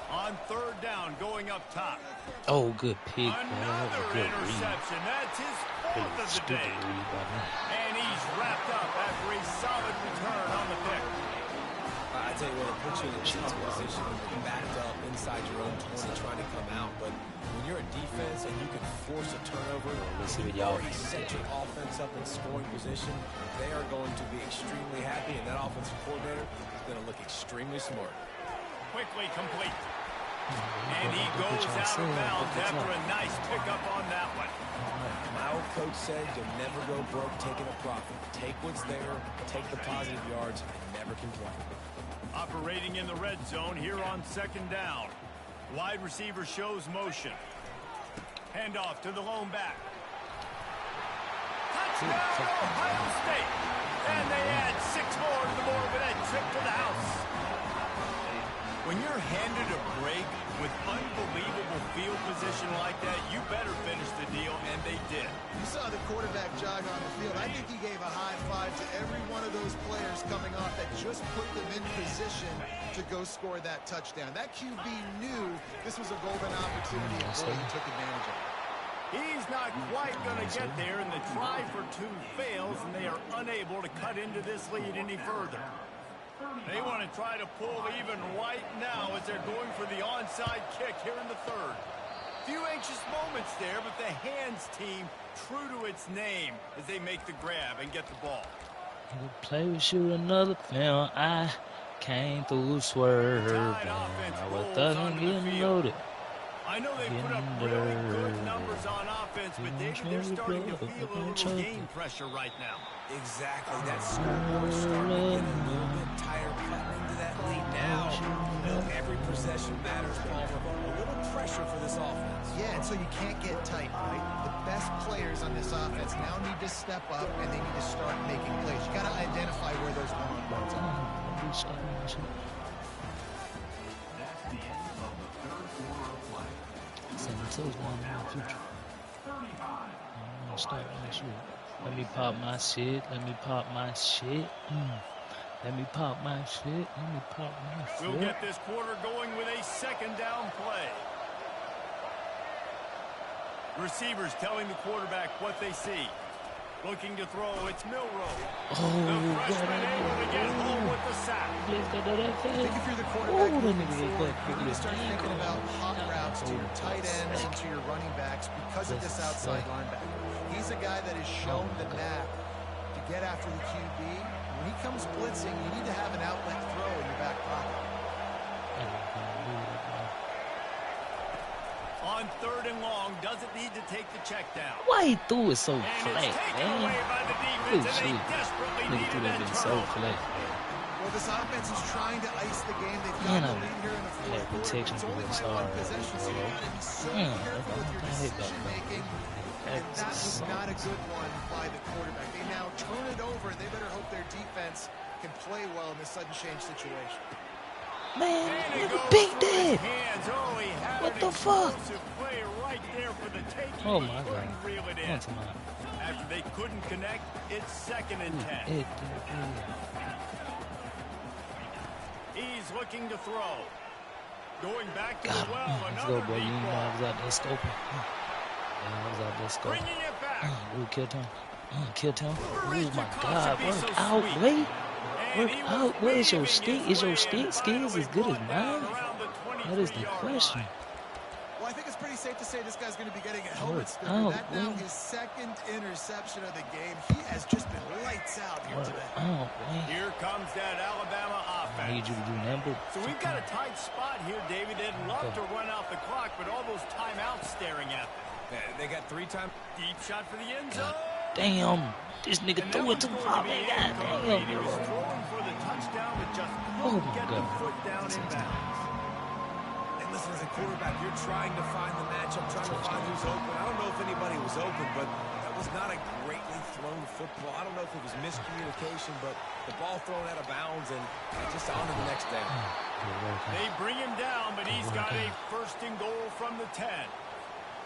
On third down, going up top.
Oh, good pick, man. That was
Another
a good
interception. That's his fourth of the
stupid
day.
read by me.
And he's wrapped up after a solid return on the pick.
I tell you what, it puts you in a tough position when you're backed up inside your own 20 trying to come out. But when you're a defense and you can force a turnover,
Let's see what
you
y'all
already
think.
set your offense up in scoring position, they are going to be extremely happy, and that offensive coordinator is going to look extremely smart.
Quickly complete. And he goes out of bounds after a nice pickup on that one.
My old coach said you'll never go broke taking a profit. Take what's there, take the positive yards, and never complain.
Operating in the red zone here on second down. Wide receiver shows motion. Handoff to the lone back. Touchdown, Ohio State. And they add 6 more to the Morbid trip to the house. When you're handed a break with unbelievable field position like that, you better finish the deal, and they did.
You saw the quarterback jog on the field. I think he gave a high five to every one of those players coming off that just put them in position to go score that touchdown. That QB knew this was a golden opportunity, and boy, he took advantage of it.
He's not quite going to get there, and the try for 2 fails, and they are unable to cut into this lead any further. They want to try to pull even right now as they're going for the onside kick here in the third. Few anxious moments there, but the hands team true to its name as they make the grab and get the ball.
The play will shoot another film. I came through swerve. I was thugging getting loaded.
I know they put up really good numbers on offense, but they're starting to feel a little game pressure right now.
Exactly. That scoreboard's starting to get a little bit tired cutting into that lead now. You know, every possession matters, Palmer. A little pressure for this offense.
Yeah, and so you can't get tight, right? The best players on this offense now need to step up, and they need to start making plays. You got to identify where those one-on-ones are.
That's the end of the third quarter of play.
Let me pop my shit. Let me pop my shit. Let me pop my shit. Let me pop my shit.
We'll get this quarter going with a second down play. Receivers telling the quarterback what they see. Looking to throw, it's Milroe. The freshman able to get home with the sack.
I think if you're the quarterback moving forward, you're going to start thinking about hot routes to your tight ends and to your running backs because of this outside linebacker. He's a guy that has shown the knack to get after the QB. When he comes blitzing, you need to have an outlet throw in your back pocket.
On third and long, doesn't need to take the check down.
Why he threw it so
And
flat,
it's taken
man?
away by the
Good
defense, and
shit.
they desperately
Nigga
needed
threw that
that
bitch so
turnover.
flat.
Well, this offense is trying to ice the game. They've got
Man,
the
I
lead here in the fourth
had
quarter.
protection
It's
for
only
this
by 1
hard.
possession, so you got to be so careful with your decision making. And that was not a good one by the quarterback. They now turn it over, and they better hope their defense can play well in this sudden change situation.
Man,
And it
nigga
goes
beat
through his
that.
hands. Oh, he had
What
an
the fuck?
explosive play right there for the taking.
Oh,
He
my
couldn't
God.
reel it in.
Onto my...
After they couldn't connect, it's second and 10. He's looking to throw. Going back to
God,
the well,
let's go,
another
boy. You
deep
know I
ball.
was out there scoping. Yeah, I was out there scoping.
Bringing it back.
Ooh, killed him. Killed him. Oh,
Rich
my
Jacob
God.
should be
Work
so
out,
sweet.
wait.
And
Work
he was
out. Where is your
weaving
stick?
his
Is your
way
stick
and
skills
finally
as good as
brought down
mine?
around the
That is the
23-yard
question.
line.
Well, I think it's pretty safe to say this guy's going to be getting a helmet
Work
sticker.
out,
That now
boy.
his second interception of the game. He has just been lights out here
Work
today.
out, man.
Here comes that Alabama
I need
offense.
you to do number.
So we've got a tight spot here, David. They'd love to run out the clock, but all those timeouts staring at them.
They got 3 times.
Deep shot for the end zone.
Damn. This nigga
And that
threw it
one's
too
going
far,
to be
man. God
incomplete.
damn,
He was
bro.
throwing for the touchdown, but just
Oh,
couldn't
my
get the
God.
foot down in bounds.
And
And listen, as a quarterback, you're trying to find the matchup, trying to find who's open. I don't know if anybody was open, but that was not a greatly thrown football. I don't know if it was miscommunication, but the ball thrown out of bounds and just on to the next down.
They bring him down, but he's got a first and goal from the 10.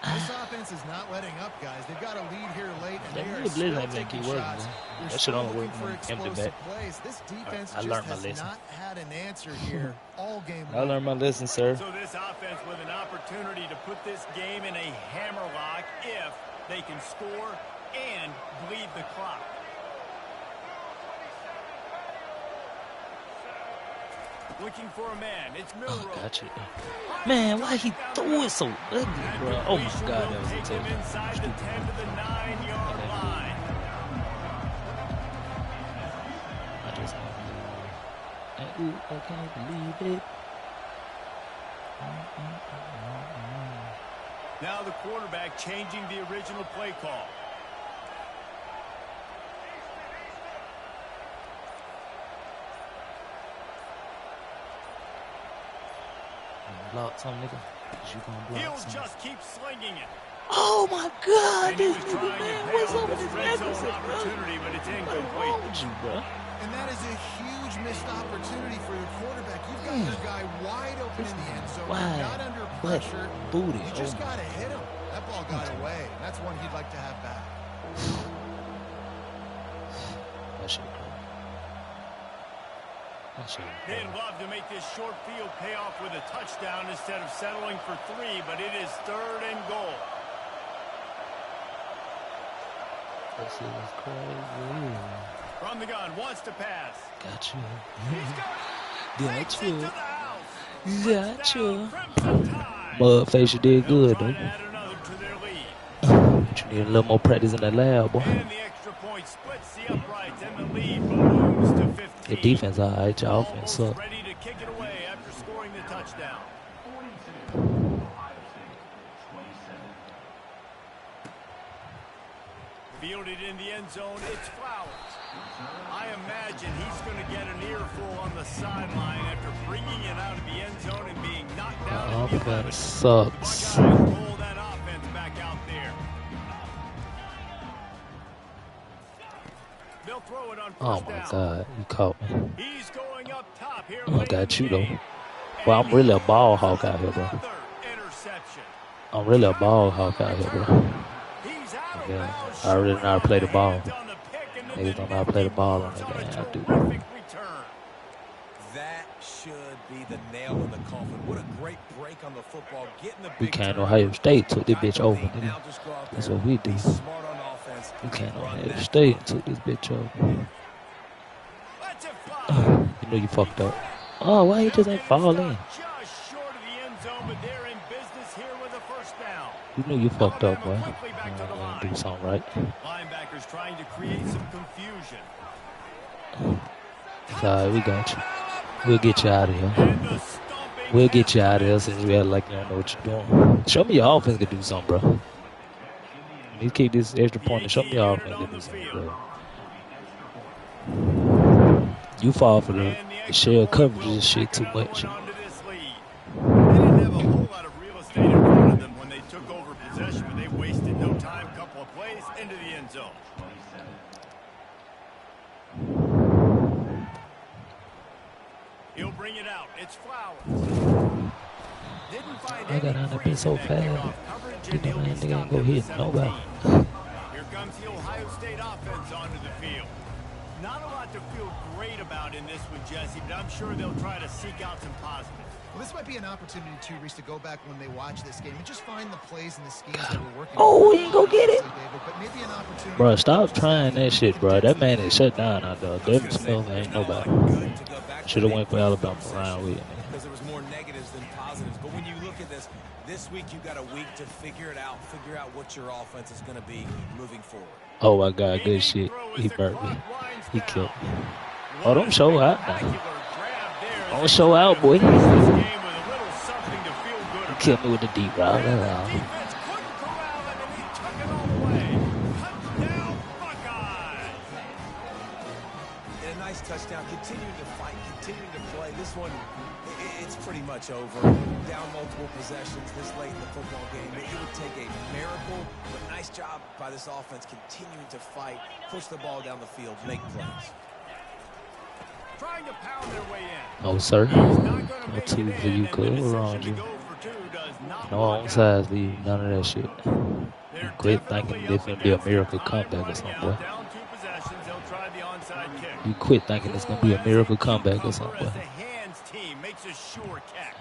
This offense is not letting up, guys. They've got a lead here late, and they are
Blitz
still
ain't
taking
keep working,
shots.
man.
They're
That shit
still
only
looking
work
for
when empty
explosive
back.
plays. This defense
I learned my
just has
lesson.
not had an answer here all game
I
long.
learned my lesson, sir.
So this offense with an opportunity to put this game in a hammerlock if they can score and bleed the clock. Looking for a man. It's Milroe.
Oh, got you. Man, why he threw it so ugly, bro? Oh, my God, that was a
Take him
touchdown.
inside the 10 to the 9-yard line.
I just... Ooh, I can't believe it.
Now the quarterback changing the original play call.
Block some nigga. You gonna block
He'll
some.
just keep slinging it.
Oh my God,
And he
this
was
nigga,
trying to
man,
pay
what's
off
up with
this
this
red zone
emphasis, bro?
opportunity, but it's
What's
incomplete.
wrong with you, bro?
And that is a huge missed opportunity for your quarterback. You've got your guy wide open in the end zone.
Wide,
You're not under
butt,
pressure.
booty.
You just got to hit him. That ball got away. That's one he'd like to have back.
That shit crazy. That shit
They'd
crazy.
love to make this short field pay off with a touchdown instead of settling for 3, but it is 3rd and goal.
That shit is crazy.
From the gun, wants to pass.
Got you.
He's got it.
Got
Into
you.
the house.
Got
Touchdown,
you.
Crimson Tide.
Mudface, you did
They'll
good,
try
though.
to add another to their lead.
But you need a little more practice in the lab, boy.
And the extra point splits the uprights, and the lead balloons to 15.
Your defense, all right. Your offense
Almost
suck.
ready to kick it away after scoring the touchdown.
42, Ohio State, 27.
Fielded in the end zone, it's Flowers. I imagine he's going to get an earful on the sideline after bringing it out of the end zone and being knocked down
The
at the 11.
offense sucks.
The Buckeyes roll that offense back out there. They'll throw it on
Oh
first
my
down.
God, you caught me.
He's going up top here.
I
late
got
in
you
the
though.
game.
Well, I'm
And
really a
he
ball
has
hawk out here, bro.
another interception.
I'm really a ball hawk out here, bro.
He's out of
Yeah,
bounds,
I already know how to play the ball.
showing on the pick, and then
Niggas
the
don't know how to play the ball on
moves
that
a
game. I do.
terrific return.
That should be the nail in the coffin. What a great break on the football. Getting the
We
big
can't
turnover.
Ohio State took this bitch over,
Now
nigga.
just go out
That's
there,
what we do.
be smart on offense,
We can't
run
Ohio
that
State took this bitch over.
Let's it fly.
You know you fucked up. Oh, why he just ain't fall in?
Just short of the end zone, but they're in business here with a first down.
You know you fucked up, boy.
Alabama quickly back to the
You
line.
do something right.
Linebackers trying to create some confusion.
It's all right, we got you. We'll get you out of here.
And the stomping
We'll get you out of here since you act like you don't know what you're doing. Show me your offense can do something, bro. You keep this extra point and show me your offense can do something, bro. You fall for the shell coverage and shit too much.
Onto this lead. They didn't have a whole lot of real estate in front of them when they took over possession, but they wasted no time. Couple of plays into the end zone. He'll bring it out. It's Flowers. Didn't find
I got
any
on that
crease
bitch so
in that
fast.
kickoff coverage,
Get
and
that
he'll be
man nigga
stopped
go
at the
hit
17.
nobody.
Here comes the Ohio State offense onto the field. Not a lot to feel great about in this one, Jesse, but I'm sure they'll try to seek out some positives.
Well, this might be an opportunity, too, Reese, to go back when they watch this game and just find the plays and the schemes that were working.
Oh, he ain't gonna get it.
David, but maybe an opportunity.
Bro, stop trying that shit, bro. That man is shut down out there. Devin Smith ain't nobody.
Good to go back
Should
to
have went for Alabama around with it.
because there was more negatives than positives. But when you look at this week you got a week to figure it out, figure out what your offense is going to be moving forward.
Oh my God, good shit. He burnt me. He killed me. Oh, don't show out now. Don't show out, boy. He killed me with the deep route. That's all.
Defense couldn't corral him, and he took it all the way. Touchdown, Buckeyes.
And a nice touchdown, continuing to fight, continuing to play. This one, it's pretty much over. Down multiple possessions this late in the football game. It would take a miracle, but nice job by this offense continuing to fight, push the ball down the field, make plays.
Trying to pound their way in.
No, sir.
No
two for you, cuz. What's wrong with you? No onside for you. None of that shit. You quit thinking it's going to be a miracle comeback or something, boy. You quit thinking it's going to be a miracle comeback or something, boy.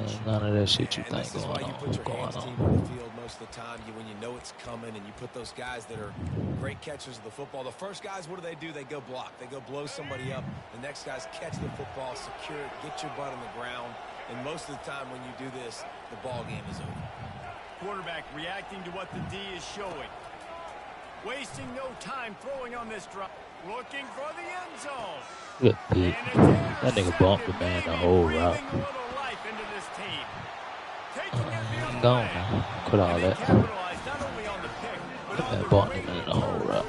Ain't none of that shit you think going on. What's going on?
Most of the time, when you know it's coming and you put those guys that are great catchers of the football, the first guys, what do? They go block. They go blow somebody up. The next guys catch the football, secure it, get your butt on the ground. And most of the time when you do this, the ball game is over.
Quarterback reacting to what the D is showing. Wasting no time throwing on this drop. Looking for the end zone.
Good pick. That nigga bumped the man the whole route. Ain't gone now. Quit all that. That bumped him in the whole route.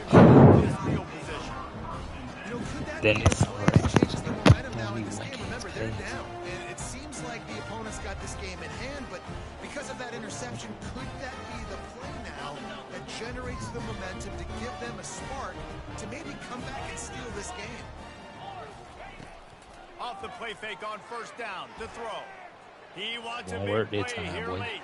Then it's
It seems like the opponents got this game in hand, but because of that interception, could that be the play now that generates the momentum to give them a spark to maybe come back and steal this game?
Off the play fake on first down to throw. He wants
won't
a
work
big
that
play
time,
here
boy.
late.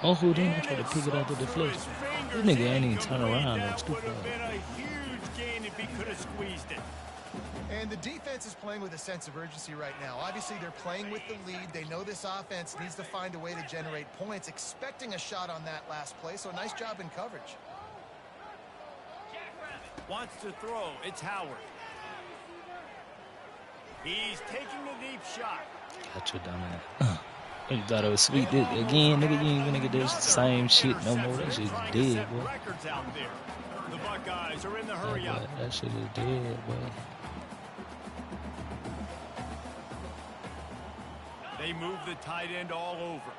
Oh, who didn't try to pick it out the deflection? This nigga ain't even turn around.
That would have been a huge gain if he could have squeezed it.
And the defense is playing with a sense of urgency right now. Obviously, they're playing with the lead. They know this offense needs to find a way to generate points, expecting a shot on that last play. So nice job in coverage.
Wants to throw. It's Howard. He's taking the deep shot.
Got your dumb ass. You thought it was sweet. This, again, nigga, you ain't gonna get this same shit no more. That shit is dead, boy.
Records out there. The Buckeyes are in the hurry up.
That shit is dead, boy.
They move the tight end all over.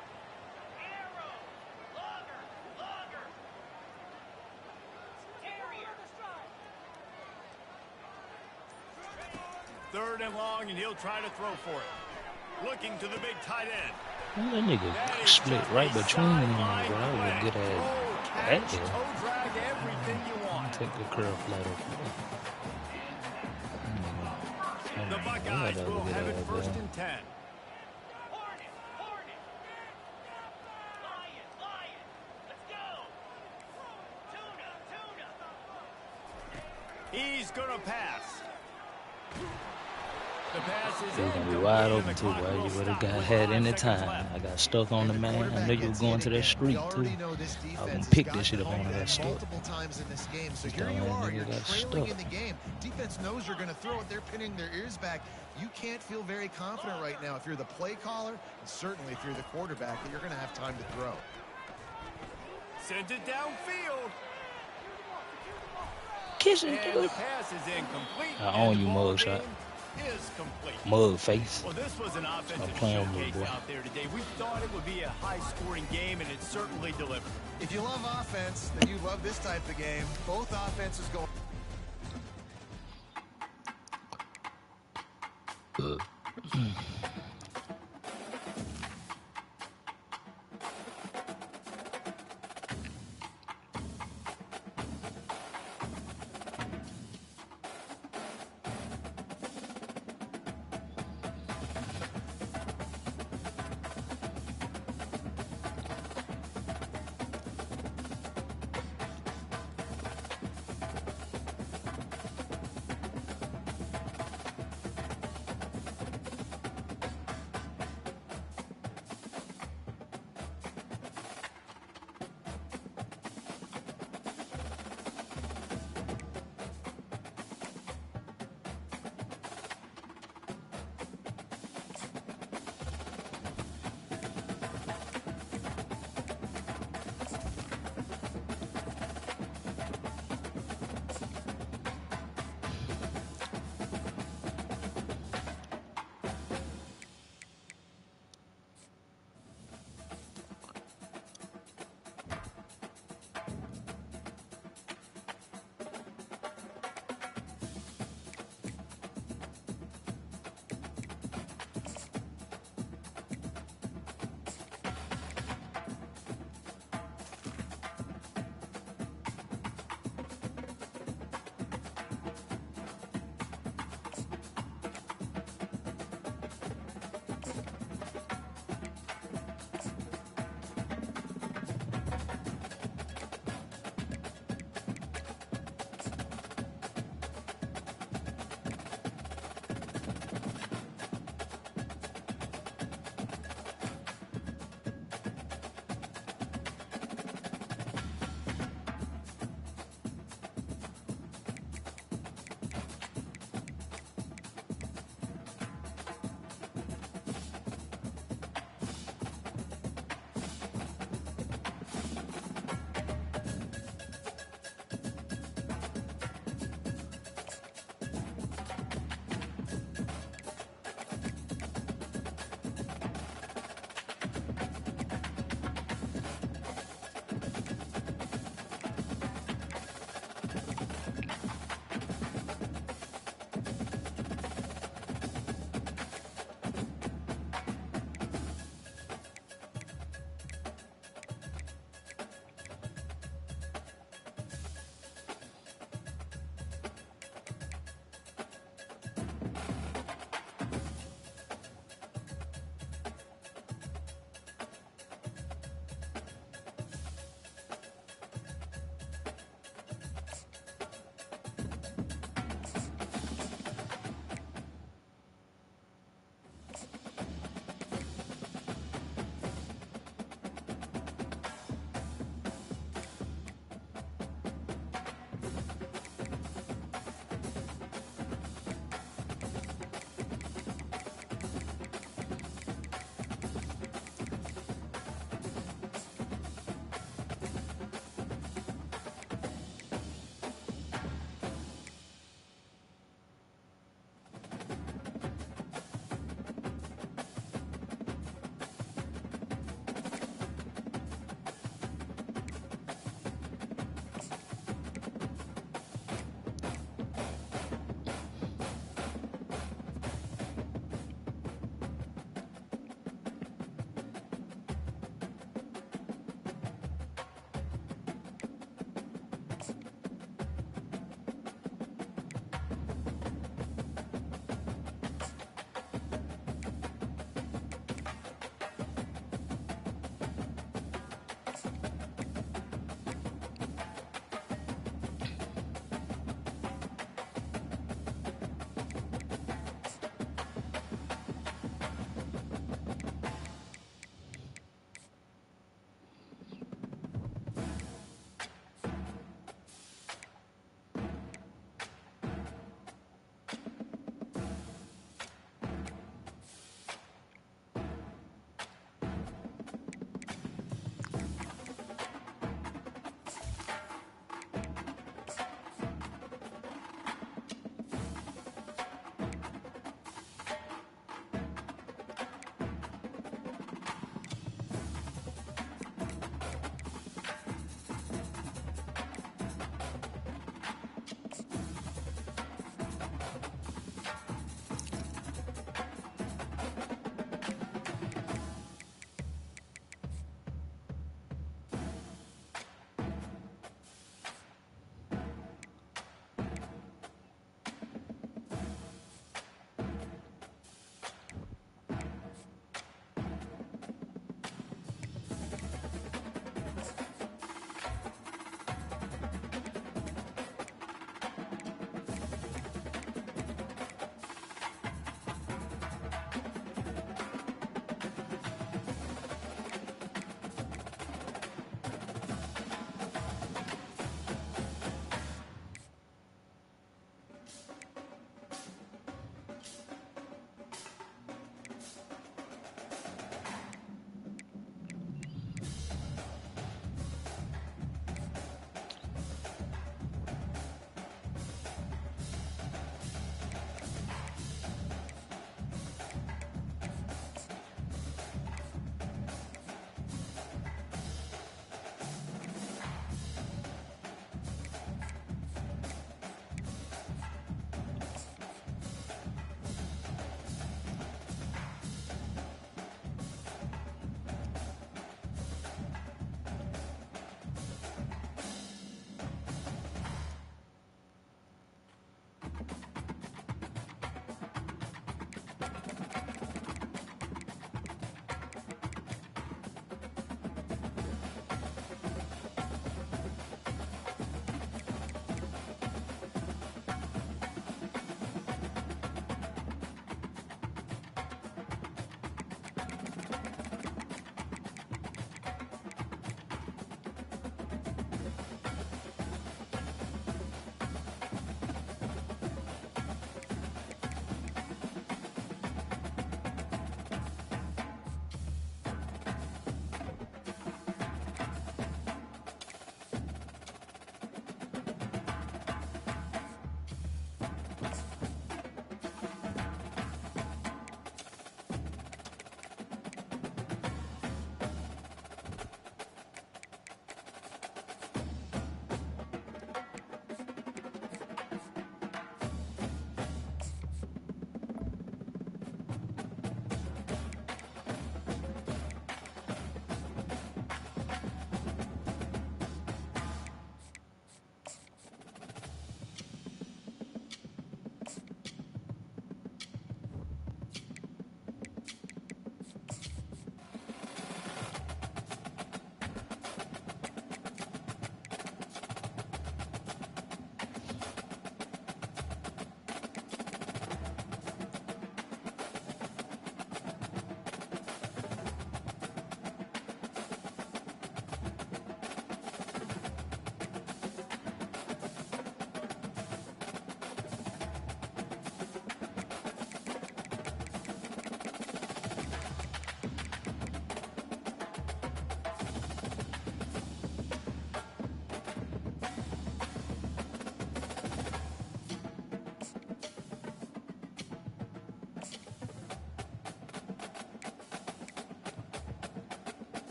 Third and long, and he'll try to throw for it. Looking to the big tight end.
That nigga split right between them, bro. That was a good ass. That take the curl flat off.
The Buckeyes will have it first and 10. He's gonna pass. The pass is
He's gonna be wide open too, boy. You would have got had any time. I got stuck on the man. I knew you were going to that street too. I was gonna pick this shit up on that street.
Multiple times in this game, so here you are. You're trailing in the game. Defense knows you're gonna throw it. They're pinning their ears back. You can't feel very confident right now if you're the play caller, and certainly if you're the quarterback, that you're gonna have time to throw.
Sends it downfield.
Kissing,
dude. Pass is incomplete.
I own you, mugshot. Mug face.
Well, this was an offensive showcase out there today. We thought it would be a high-scoring game, and it certainly delivered.
If you love offense, then you love this type of game. Both offenses go.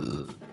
Ugh.